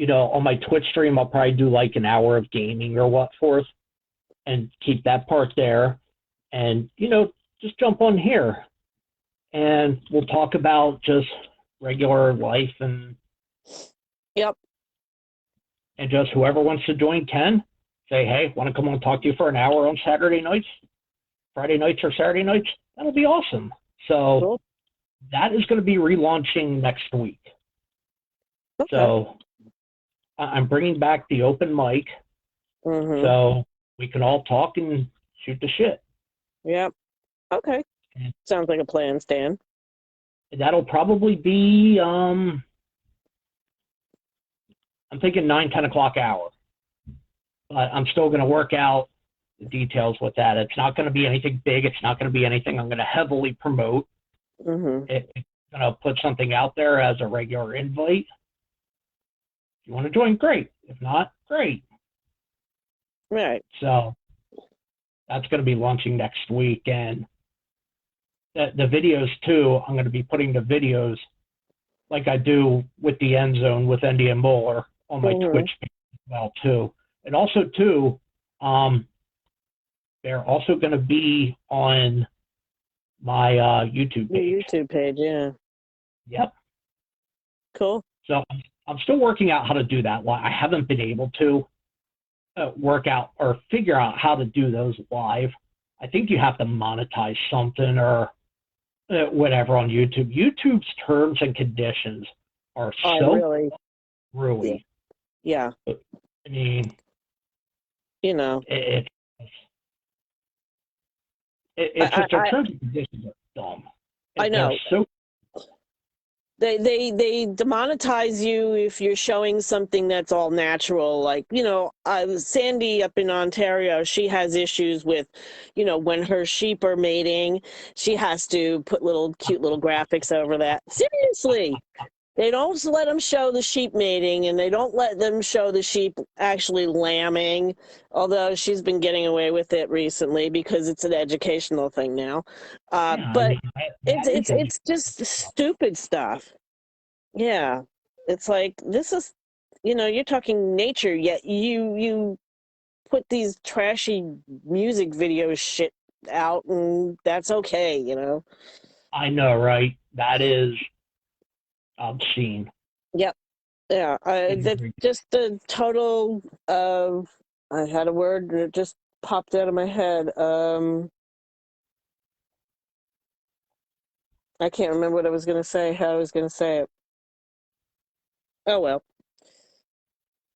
on my Twitch stream, I'll probably do an hour of gaming or what forth and keep that part there. And, just jump on here and we'll talk about just regular life and and just whoever wants to join can say, hey, want to come on and talk to you for an hour on Saturday nights, Friday nights or Saturday nights? That'll be awesome. So that is going to be relaunching next week. So I'm bringing back the open mic so we can all talk and shoot the shit. Yep. Okay. Sounds like a plan, Stan. That'll probably be, I'm I'm thinking 9, 10 o'clock hour. But I'm still going to work out the details with that. It's not going to be anything big. It's not going to be anything I'm going to heavily promote. Mm-hmm. It's going to put something out there as a regular invite. If you want to join, great. If not, great. Right. So that's going to be launching next week. And the videos, too, I'm going to be putting the videos like I do with the End Zone with Endy and Mohler on my Twitch page as well, too. And also, too, they're also going to be on my YouTube page. Your YouTube page, yeah. Yep. Cool. So I'm still working out how to do that. I haven't been able to work out or figure out how to do those live. I think you have to monetize something or whatever on YouTube. YouTube's terms and conditions are so really screwy. Yeah. I mean, you know, it's just their terms and conditions are dumb. I know. They're so They demonetize you if you're showing something that's all natural. Like, Sandy up in Ontario, she has issues with, when her sheep are mating, she has to put cute little graphics over that. Seriously. They don't let them show the sheep mating, and they don't let them show the sheep actually lambing, although she's been getting away with it recently because it's an educational thing now. But it's just stupid stuff. Yeah. It's like, this is, you're talking nature, yet you put these trashy music video shit out, and that's okay, I know, right? That is obscene. Yep. Yeah. That's just a total, I had a word that just popped out of my head. I can't remember what I was going to say, how I was going to say it. Oh, well.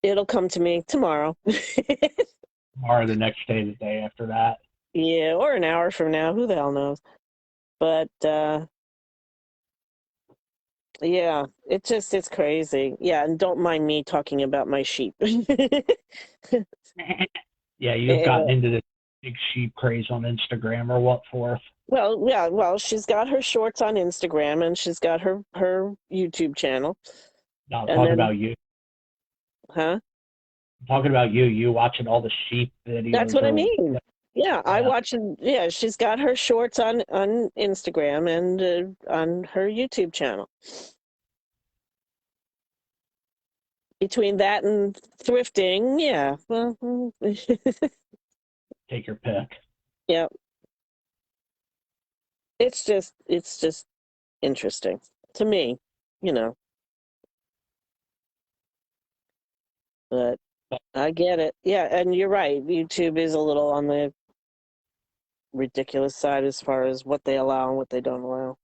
It'll come to me tomorrow. Or the next day, the day after that. Yeah, or an hour from now. Who the hell knows? But, yeah, it's crazy. Yeah, and don't mind me talking about my sheep. Yeah, you've gotten into this big sheep craze on Instagram or what forth? Well, yeah, she's got her shorts on Instagram, and she's got her YouTube channel. No, I'm talking about you. Huh? I'm talking about you watching all the sheep videos. That's what I mean. Yeah, I watch. Yeah, she's got her shorts on Instagram and on her YouTube channel. Between that and thrifting, yeah. Well, take your pick. Yeah. It's just interesting to me, But I get it. Yeah, and you're right. YouTube is a little on the ridiculous side as far as what they allow and what they don't allow.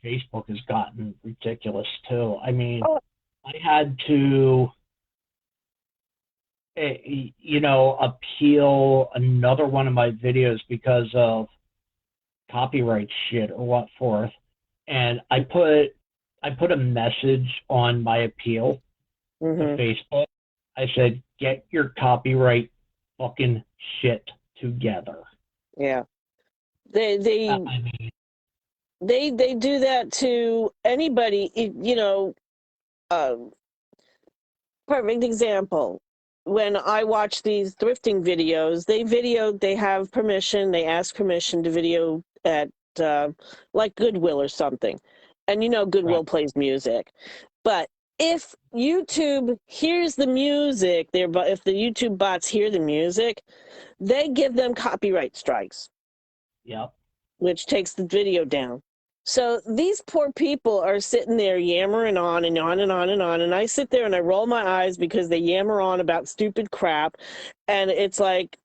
Facebook has gotten ridiculous too. I mean, I had to, appeal another one of my videos because of copyright shit or what forth, and I put a message on my appeal to Facebook. I said, "Get your copyright fucking shit together." Yeah. They do that to anybody, perfect example. When I watch these thrifting videos, they have permission, they ask permission to video at like Goodwill or something. And Goodwill plays music. But if YouTube hears the music, if the YouTube bots hear the music, they give them copyright strikes. Yep. Which takes the video down. So these poor people are sitting there yammering on and on and on and on. And I sit there and I roll my eyes because they yammer on about stupid crap. And it's like,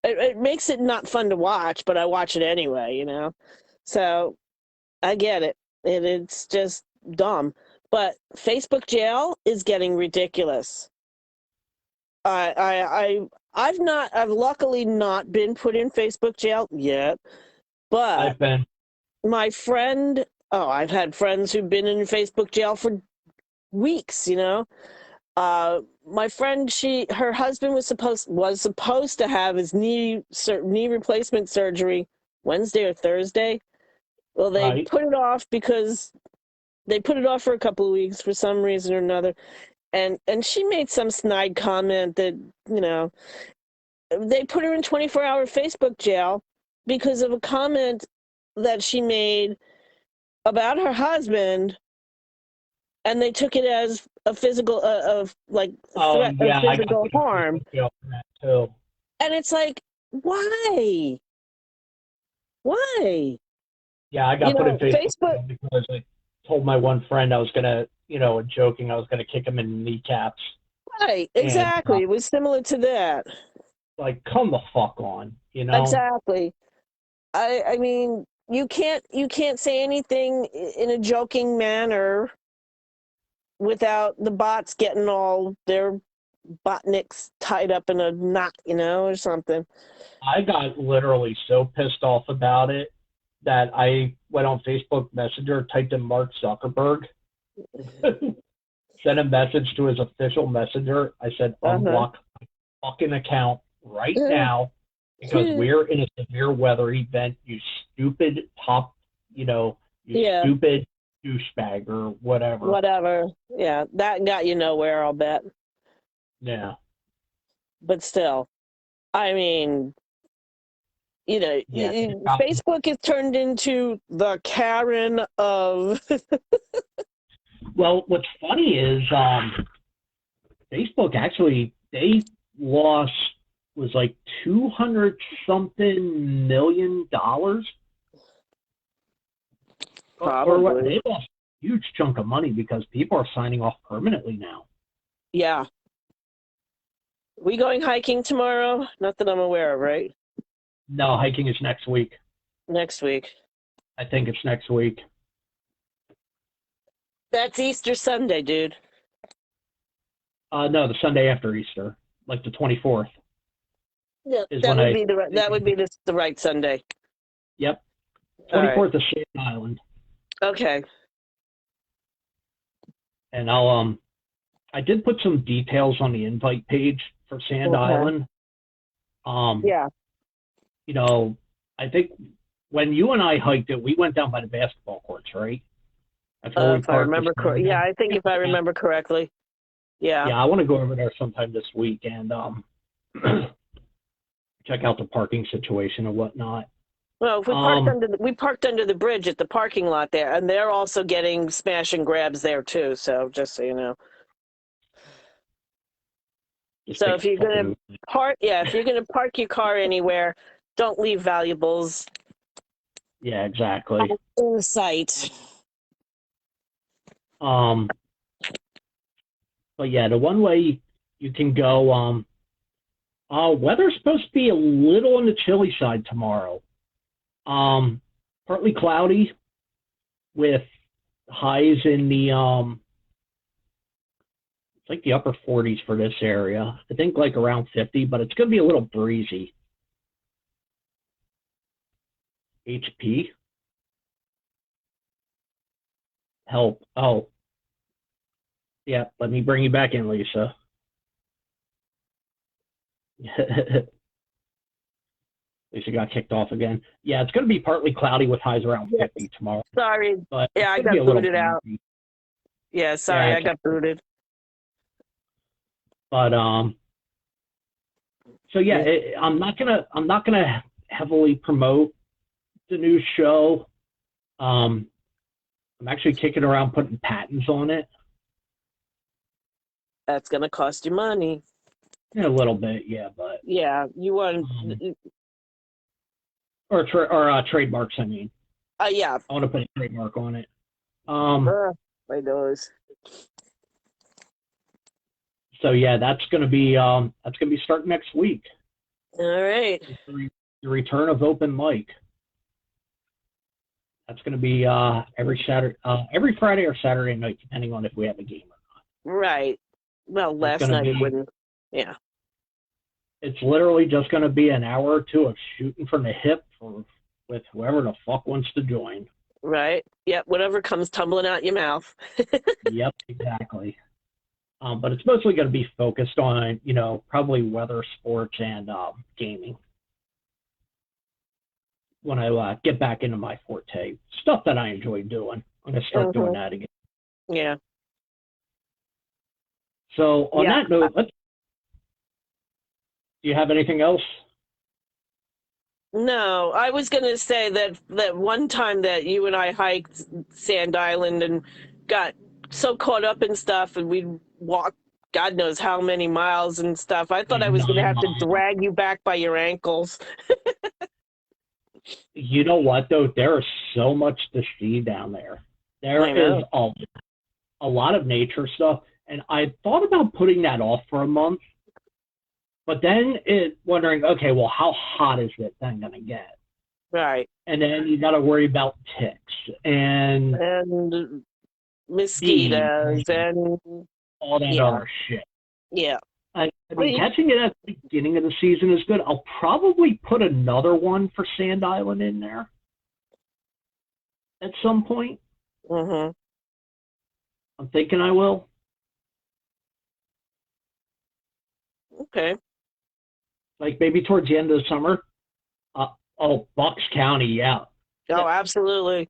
it makes it not fun to watch, but I watch it anyway, So I get it. It's just dumb. But Facebook jail is getting ridiculous. I've luckily not been put in Facebook jail yet, but I've been. My friend, I've had friends who've been in Facebook jail for weeks, My friend, her husband was supposed to have his knee replacement surgery Wednesday or Thursday. Well, they Right. put it off because they put it off for a couple of weeks for some reason or another. And she made some snide comment that, they put her in 24-hour Facebook jail because of a comment that she made about her husband, and they took it as a physical of like Oh threat of yeah, I got physical put in harm. Facebook jail for that too. And it's like, why? Why? Yeah, I got put in Facebook Facebook, jail because I told my one friend I was gonna, joking, I was gonna kick him in the kneecaps, right, and exactly. It was similar to that. like, come the fuck on, you know? Exactly. I mean, you can't say anything in a joking manner without the bots getting all their botniks tied up in a knot, or something. I got literally so pissed off about it that I went on Facebook Messenger, typed in Mark Zuckerberg, sent a message to his official messenger. I said, Uh-huh. unblock my fucking account right now because we're in a severe weather event, you stupid you Yeah, stupid douchebag or whatever. whatever. Yeah, that got you nowhere, I'll bet. Yeah. But still, I mean, Yeah. Facebook has turned into the Karen of. Well, what's funny is Facebook actually they lost was like 200 something $1 million, or what Probably. they lost a huge chunk of money because people are signing off permanently now. Yeah. We going hiking tomorrow? Not that I'm aware of, right? No, hiking is next week. Next week. I think it's next week. That's Easter Sunday, dude. No, the Sunday after Easter, like the 24th, Yeah, is that when would I. be the right Sunday. Yep, All right. 24th is Sand Island, Okay. and I did put some details on the invite page for Sand Okay. Island. Yeah. I think when you and I hiked it, we went down by the basketball courts, right? That's where we If I parked this remember correctly. Yeah, morning. I think if I remember correctly. Yeah. Yeah, I want to go over there sometime this week and check out the parking situation and whatnot. Well, if we parked under the bridge at the parking lot there, and they're also getting smash and grabs there too. So just so you know. So if you're gonna if you're gonna park your car anywhere, don't leave valuables. Yeah, exactly. In sight. But yeah, the one way you can go. Weather's supposed to be a little on the chilly side tomorrow. Partly cloudy with highs in the it's like the upper 40s for this area. I think like around 50, but it's going to be a little breezy. HP. Help. Oh. Yeah, let me bring you back in, Lisa. Lisa got kicked off again. Yeah, it's going to be partly cloudy with highs around 50 tomorrow. Sorry. But yeah, I got booted out. Yeah, sorry, Yeah, I got booted. But so yeah, I'm not gonna heavily promote the new show. I'm actually kicking around putting patents on it. That's gonna cost you money. A little bit, yeah, but yeah, you want or trademarks. I mean, yeah. I want to put a trademark on it. My nose. So yeah, that's gonna be starting next week. All right. The return of open mic. That's going to be every Friday or Saturday night, depending on if we have a game or not. Right. Well, last night it wouldn't. Yeah. It's literally just going to be an hour or two of shooting from the hip with whoever the fuck wants to join. Right. Yep. Whatever comes tumbling out your mouth. Yep. Exactly. But it's mostly going to be focused on, probably weather sports and gaming when I get back into my forte. Stuff that I enjoy doing. I'm going to start doing that again. Yeah. So on Yeah. that note, do you have anything else? No, I was going to say that one time that you and I hiked Sand Island and got so caught up in stuff, and we walked God knows how many miles and stuff. I thought Like I was going to 9 have to miles. drag you back by your ankles. You know what, though? There is so much to see down there. There I is know. a lot of nature stuff. And I thought about putting that off for a month, but then wondering, okay, well, how hot is it then going to get? Right. And then you got to worry about ticks and And bees mosquitoes and and all that yeah, other shit. yeah. I Well, mean, catching it at the beginning of the season is good. I'll probably put another one for Sand Island in there at some point. mm-hmm. I'm thinking I will. Okay. Like maybe towards the end of the summer. Uh, oh, Bucks County, yeah. Oh, absolutely.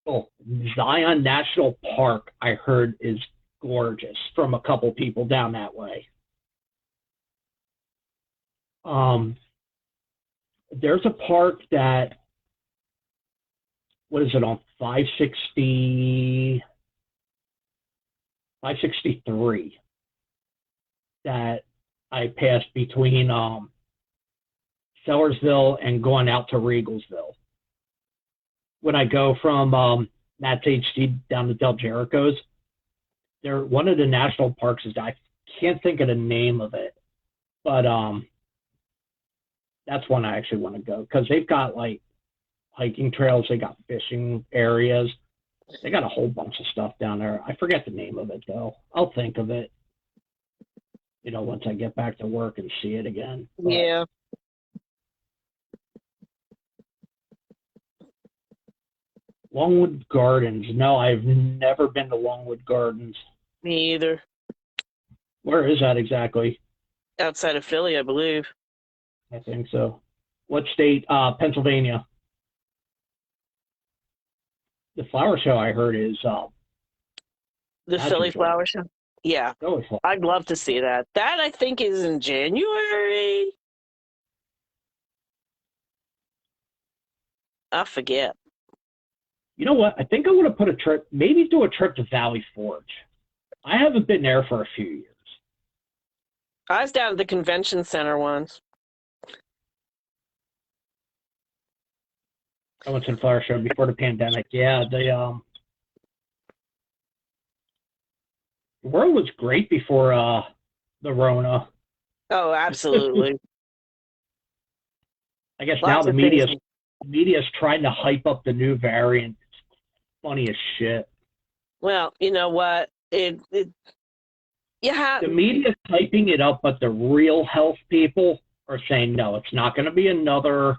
Oh, Zion National Park, I heard, is gorgeous from a couple people down that way. Um, there's a park that, what is it, on 563 that I passed between Sellersville and going out to Regalsville. When I go from Matt's HD down to Del Jericho's, they're one of the national parks is I can't think of the name of it, but that's one I actually want to go because they've got like hiking trails, they got fishing areas, they got a whole bunch of stuff down there. I forget the name of it though. I'll think of it, once I get back to work and see it again. But Yeah. Longwood Gardens. No, I've never been to Longwood Gardens. Me either. Where is that exactly? Outside of Philly, I believe. I think so. What state? Pennsylvania. The flower show I heard is The that's Philly enjoyable. Flower Show. Yeah. Philly flower. I'd love to see that. That I think is in January. I forget. You know what? I think I want to put a trip, maybe do a trip to Valley Forge. I haven't been there for a few years. I was down at the convention center once. I went to the flower show before the pandemic. Yeah, the world was great before the Rona. Oh, absolutely. I guess now Lots the of things. media's trying to hype up the new variant. It's funny as shit. Well, you know what? You have The media's hyping it up, but the real health people are saying no. It's not going to be another.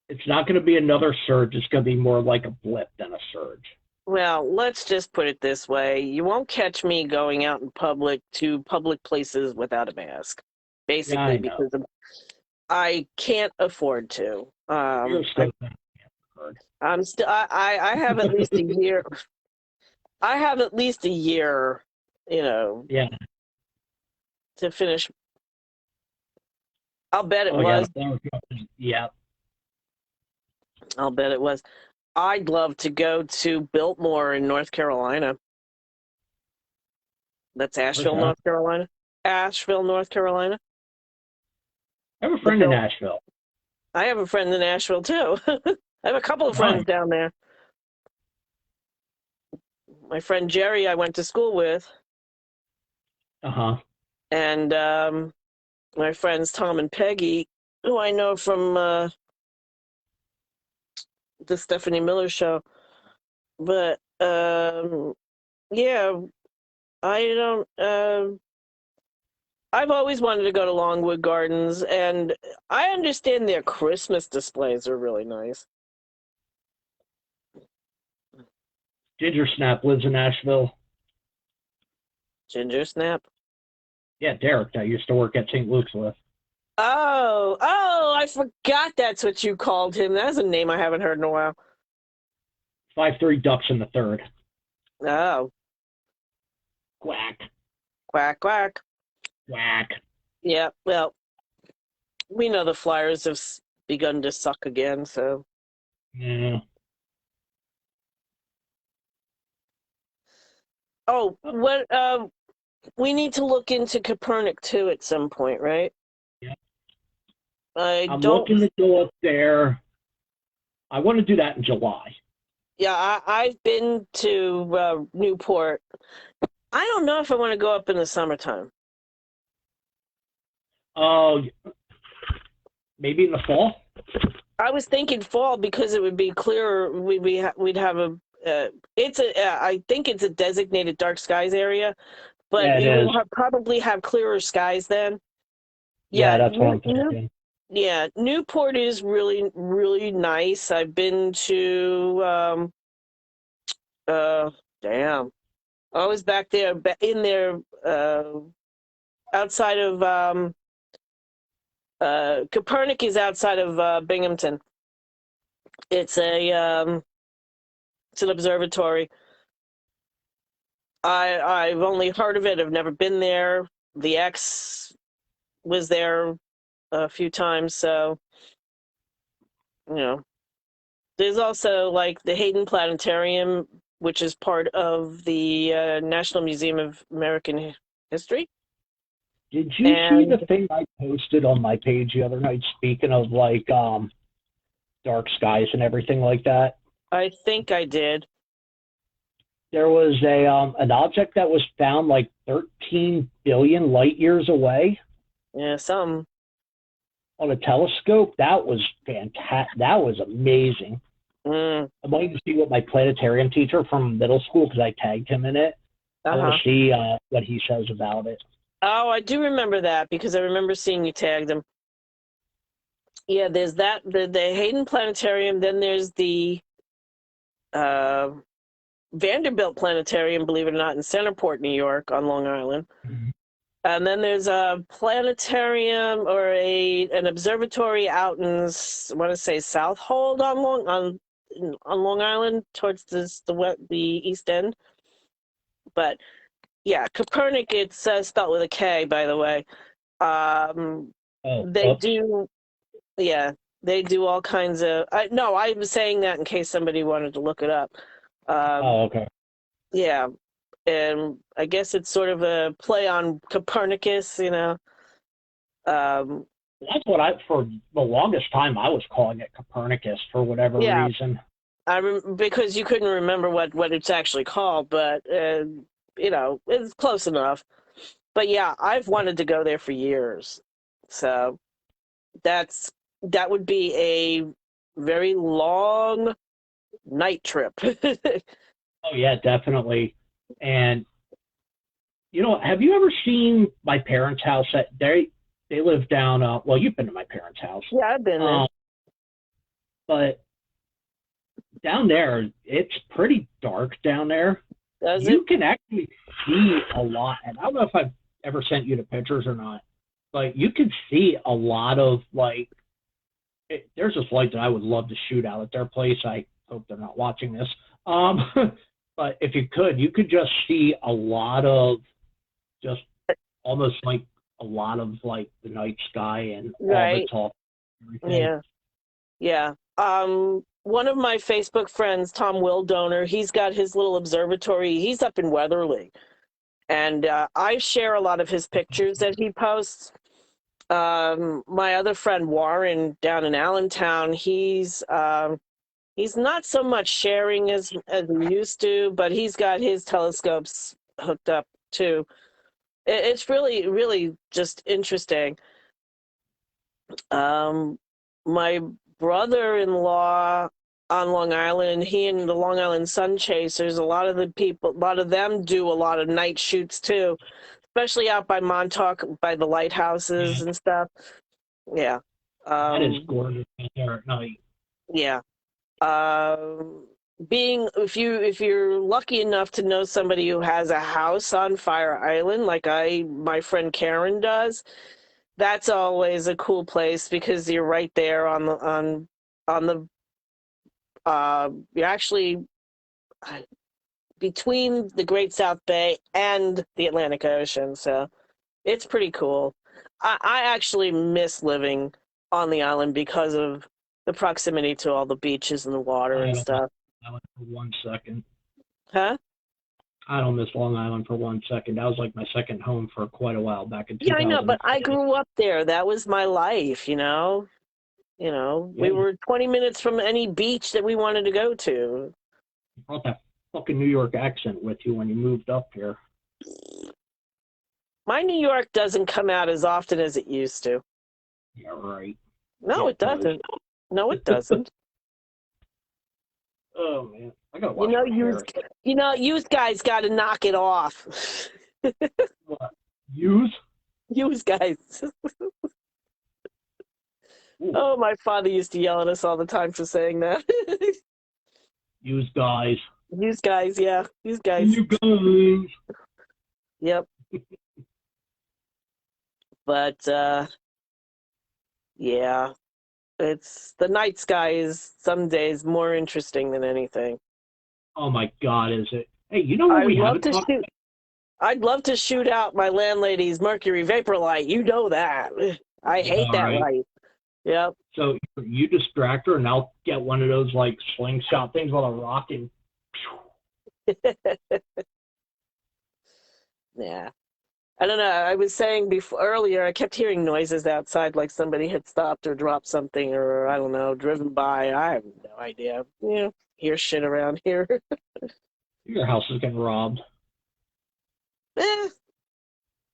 It's not going to be another surge. It's going to be more like a blip than a surge. Well, let's just put it this way. You won't catch me going out in public to public places without a mask. Basically, Yeah, because I can't afford to. you're still I'm still. I have at least a year. I have at least a year, yeah. to finish. I'll bet it Oh was. yeah. I'll bet it was. I'd love to go to Biltmore in North Carolina. That's Asheville, North Carolina. Asheville, North Carolina. I have a friend in Asheville. I have a friend in Asheville too. I have a couple of friends down there. My friend Jerry, I went to school with. And my friends Tom and Peggy, who I know from the Stephanie Miller show. But yeah, I don't. I've always wanted to go to Longwood Gardens, and I understand their Christmas displays are really nice. Ginger Snap lives in Asheville. Ginger Snap. Yeah, Derek, that I used to work at St. Luke's with. Oh, I forgot that's what you called him. That's a name I haven't heard in a while. 5-3 Ducks in the third. Oh, Quack, quack, quack. quack. Yeah, well, we know the Flyers have begun to suck again, so. Yeah. Oh, what, we need to look into Copernic too at some point, right? Yeah. I I'm don't, looking to go up there. I want to do that in July. yeah, I've been to Newport. I don't know if I want to go up in the summertime. Oh, maybe in the fall. I was thinking fall because it would be clearer. We'd have a. It's a. I think it's a designated dark skies area, but Yeah, it you is. will probably have clearer skies then. Yeah, Yeah, that's what I'm thinking. yeah, Newport is really really nice. I've been to. Uh, damn, I was back there in there outside of Copernic is outside of Binghamton. It's a it's an observatory. I've only heard of it. I've never been there. The ex was there a few times, so you know. There's also like the Hayden Planetarium, which is part of the National Museum of American History, Did you see and the thing I posted on my page the other night? Speaking of like dark skies and everything like that, I think I did. there was a an object that was found like 13 billion light years away Yeah, some. on a telescope. That was fantastic. That was amazing. Mm, I'm waiting to see what my planetarium teacher from middle school, because I tagged him in it. I want uh-huh. to see what he says about it. Oh, I do remember that because I remember seeing you tagged him. Yeah, there's that the Hayden Planetarium. Then there's the uh, Vanderbilt Planetarium, believe it or not, in Centerport, New York, on Long Island. Mhm. And then there's a planetarium or an observatory out in I want to say Southold on Long Island towards the East End. But yeah, Copernic, it's spelled with a K, by the way. Um, Oh, they oops. do, yeah, they do all kinds of. No, I was saying that in case somebody wanted to look it up. Um, Oh, okay. yeah, and I guess it's sort of a play on Copernicus, you know. Um, That's what for the longest time, I was calling it Copernicus for whatever yeah, reason. because you couldn't remember what it's actually called, but you know, it's close enough. But yeah, I've wanted to go there for years, so that's that would be a very long night trip. Oh, yeah, definitely. And have you ever seen my parents' house? They live down. Well, you've been to my parents' house, Yeah, I've been there. but down there, it's pretty dark down there. Does it? You can actually see a lot, and I don't know if I've ever sent you the pictures or not, but you can see a lot of like. There's this light that I would love to shoot out at their place. I hope they're not watching this. Um, but if you could just see a lot of just almost like a lot of like the night sky and all the Right. talk and everything. Yeah. Yeah. One of my Facebook friends, Tom Wildoner, he's got his little observatory. He's up in Weatherly. And I share a lot of his pictures that he posts. My other friend Warren down in Allentown, he's not so much sharing as he used to, but he's got his telescopes hooked up too. It's really really just interesting. My brother-in-law on Long Island, he and the Long Island Sun Chasers, a lot of them do a lot of night shoots too, especially out by Montauk, by the lighthouses Yeah, and stuff. Yeah. that is Um, gorgeous out there at night. yeah. being if you're lucky enough to know somebody who has a house on Fire Island, like my friend Karen does, that's always a cool place because you're right there on the you're actually between the Great South Bay and the Atlantic Ocean, so it's pretty cool. I actually miss living on the island because of the proximity to all the beaches and the water I and don't miss stuff. Long Island for 1 second. Huh? I don't miss Long Island for 1 second. That was like my second home for quite a while back in Yeah, I know, but I 2006. grew up there. That was my life, you know. We Yeah, you were 20 minutes from any beach that we wanted to go to. brought that fucking New York accent with you when you moved up here. My New York doesn't come out as often as it used to. Yeah, right. No, Yeah, it it does. doesn't. No, it doesn't. Oh man, I gotta You wash know, my hair. you guys got to knock it off. What? Use? You guys. Ooh, Oh, my father used to yell at us all the time for saying that. use guys. These guys, yeah, these guys. You guys. Yep. But yeah, it's the night sky is some days more interesting than anything. Oh my God, is it? Hey, you know what I we love haven't to talked shoot. I'd love to shoot out my landlady's mercury vapor light. You know that. I about? hate All that right. light. Yep. So you distract her, and I'll get one of those like slingshot things while I'm rocking. Yeah. I don't know. I was saying before earlier, I kept hearing noises outside, like somebody had stopped or dropped something, or I don't know, driven by. I have no idea. Hear shit around here. Your house is getting robbed. eh,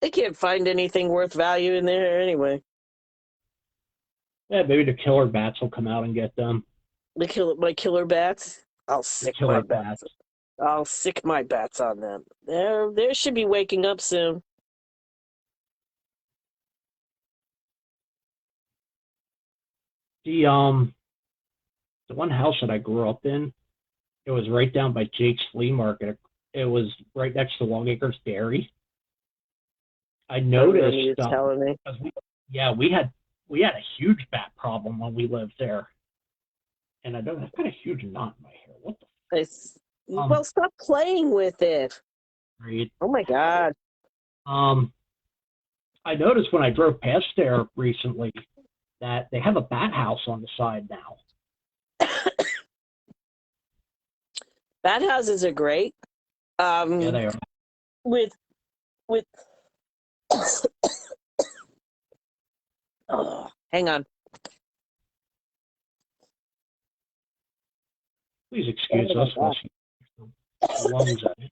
they can't find anything worth value in there anyway. Yeah, maybe the killer bats will come out and get them. My killer bats. The killer bats. I'll sick my bats on them. They should be waking up soon. The the one house that I grew up in, it was right down by Jake's Flea Market. It was right next to Longacres Dairy. I I remember you noticed, 'cause telling me. yeah, we had a huge bat problem when we lived there, and I've got a huge knot in my hair. What the Well, stop playing with it. freak? Oh my God. Um, I noticed when I drove past there recently that they have a bat house on the side now. Bat houses are great. Yeah, Um, they are. with with oh, hang on. Please excuse us while she lungs at it.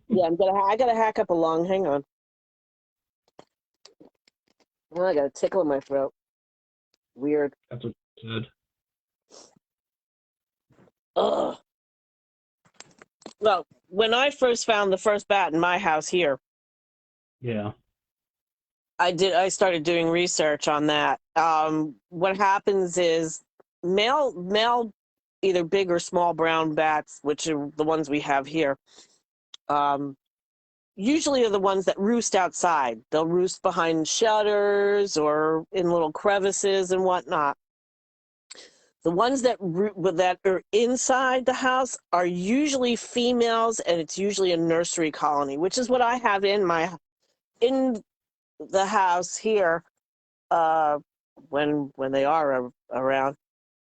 Yeah, I gotta hack up a lung. Hang on. Oh, I got a tickle in my throat. Weird. That's what she said. Ugh. Well, when I first found the first bat in my house here, Yeah. I started doing research on that. What happens is male either big or small brown bats, which are the ones we have here, um, usually are the ones that roost outside. They'll roost behind shutters or in little crevices and whatnot. The ones that are inside the house are usually females, and it's usually a nursery colony, which is what I have in the house here. Uh, when they are around,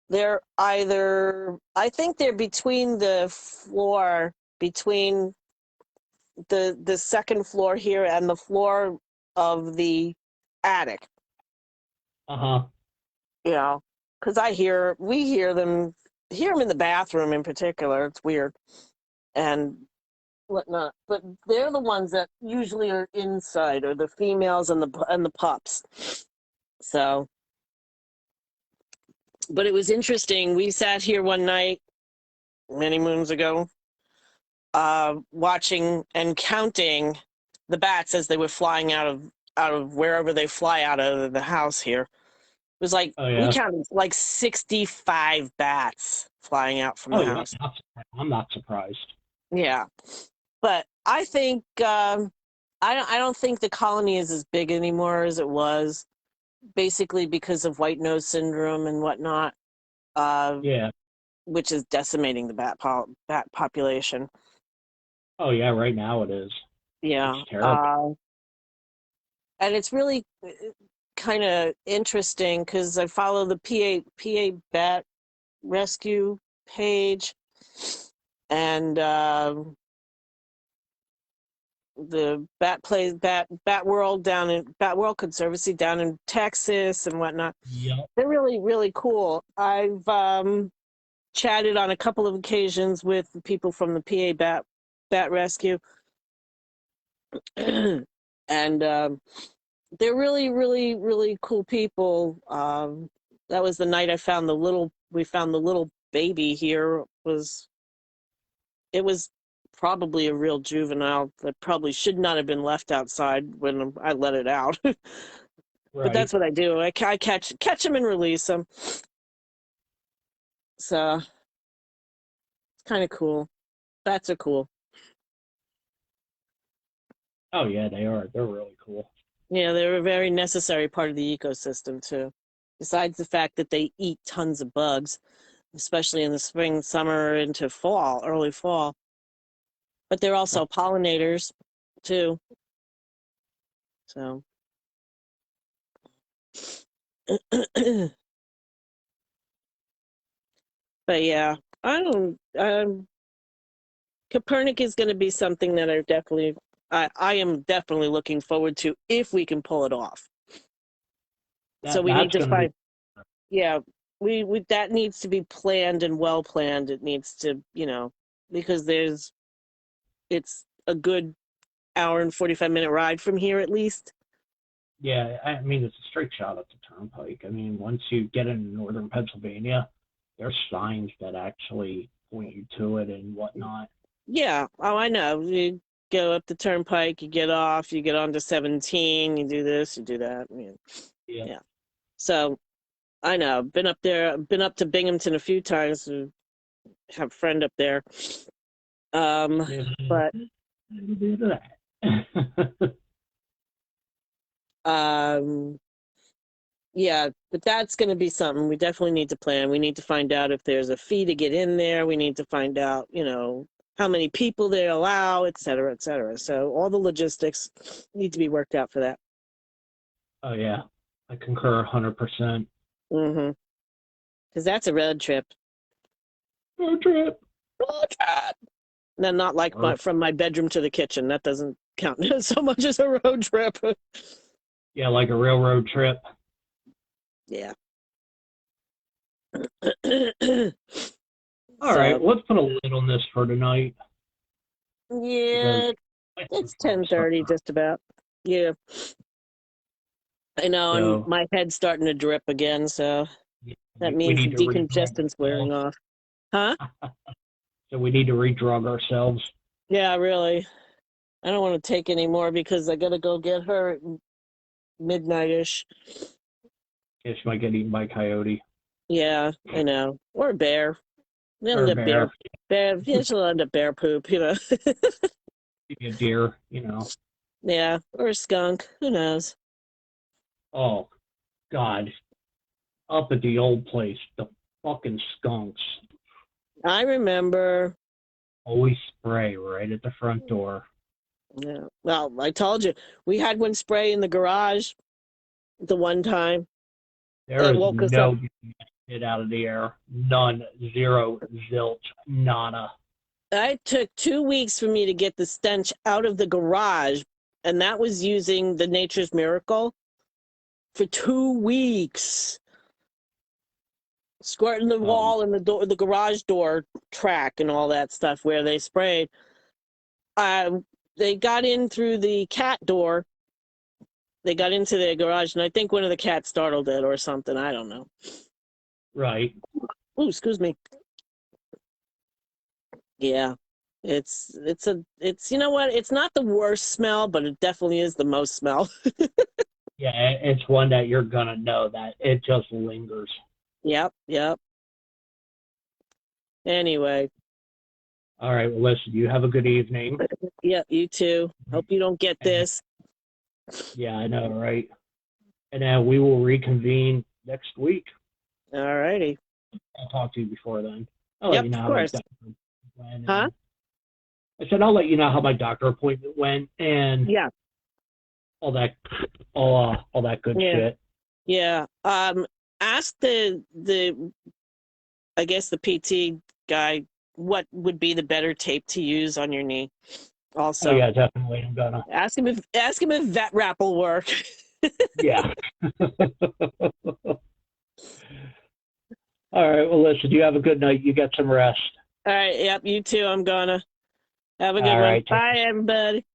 they're either I think they're between the floor between the second floor here and the floor of the attic. Uh huh. You know, because we hear them in the bathroom in particular. It's weird and whatnot, but they're the ones that usually are inside, or the females and the pups. So, but it was interesting. We sat here one night many moons ago, watching and counting the bats as they were flying out of wherever they fly out of the house here. It was like Oh we yeah. counted like 65 bats flying out from Oh, the yeah, house. I'm not surprised. Yeah, but I think I don't think the colony is as big anymore as it was, basically because of white nose syndrome and whatnot, uh, Yeah. which is decimating the bat population. Oh, yeah, right now it is. It's Yeah, terrible. and it's really kind of interesting because I follow the PA Bat Rescue page, and the Bat World down in Bat World Conservancy down in Texas and whatnot. Yep. They're really really cool. I've chatted on a couple of occasions with people from the Bat Rescue, and they're really really really cool people. That was the night we found the little baby here. It was probably a real juvenile that probably should not have been left outside when I let it out. But Right. that's what I do. I catch them and release them. So it's kind of cool. Bats are cool. Oh, yeah, they are. They're really cool. Yeah, they're a very necessary part of the ecosystem too. Besides the fact that they eat tons of bugs, especially in the spring, summer, into fall, early fall. But they're also pollinators too. So but yeah, I don't Copernic is going to be something that I am definitely looking forward to if we can pull it off. So we need That's to going to be. find, yeah, we that needs to be planned and well planned. It needs to, because it's a good hour and 45-minute ride from here at least. Yeah, I mean, it's a straight shot at the turnpike. I mean, once you get into northern Pennsylvania, there's signs that actually point you to it and whatnot. Yeah, oh, I know. You go up the turnpike, you get off, you get onto 17, you do this, you do that. Yeah. Yeah. So I know. Been up there. Been up to Binghamton a few times. Have a friend up there. There's But a little bit of that. um, yeah. But that's going to be something we definitely need to plan. We need to find out if there's a fee to get in there. We need to find out, how many people they allow, et cetera, et cetera. So all the logistics need to be worked out for that. Oh, yeah. I concur 100%. Mm-hmm. Because that's a road trip. Road trip. Road trip. No, not like from my bedroom to the kitchen. That doesn't count so much as a road trip. Yeah, like a railroad trip. Yeah. All right, let's put a lid on this for tonight. Yeah, it's 10:30 just about. Yeah. I know, and So my head's starting to drip again, so that we means the need to re-drug decongestant's wearing ourselves. off. Huh? So we need to re-drug ourselves. Yeah, really. I don't want to take any more because I gotta go get her at midnight-ish. Guess she might get eaten by a coyote. Yeah, I know. Or a bear. They'll Or end a up bear. yeah, she'll end up bear poop, Maybe a deer, Yeah, or a skunk. Who knows? Oh, God. Up at the old place, the fucking skunks I remember. always spray right at the front door. Yeah. Well, I told you we had one spray in the garage the one time. There It is woke us up. no getting that shit out of the air. None. Zero. Zilch. Nada. It took 2 weeks for me to get the stench out of the garage, and that was using the Nature's Miracle for 2 weeks. Squirting the wall and the garage door track and all that stuff where they sprayed. They got in through the cat door. They got into their garage, and I think one of the cats startled it or something. I don't know. Right. Ooh, excuse me. Yeah, it's you know what? It's not the worst smell, but it definitely is the most smell. Yeah, it's one that you're gonna know that it just lingers. Yep, yep. Anyway, All right. Well, listen, you have a good evening. yeah, you too. Hope you don't get this. Yeah, I know, right? And then we will reconvene next week. All righty. I'll talk to you before then. I'll let Yep, you know of how my course. doctor went. Huh? I said I'll let you know how my doctor appointment went and Yeah. all that, all that good Yeah. shit. Yeah. Ask the I guess the PT guy what would be the better tape to use on your knee. Also, Oh yeah, definitely. I'm gonna. ask him if vet wrap will work. Yeah. All right. Well, listen. You have a good night. You get some rest. All right. Yep. You too. I'm gonna have a good All one. right. Bye, everybody.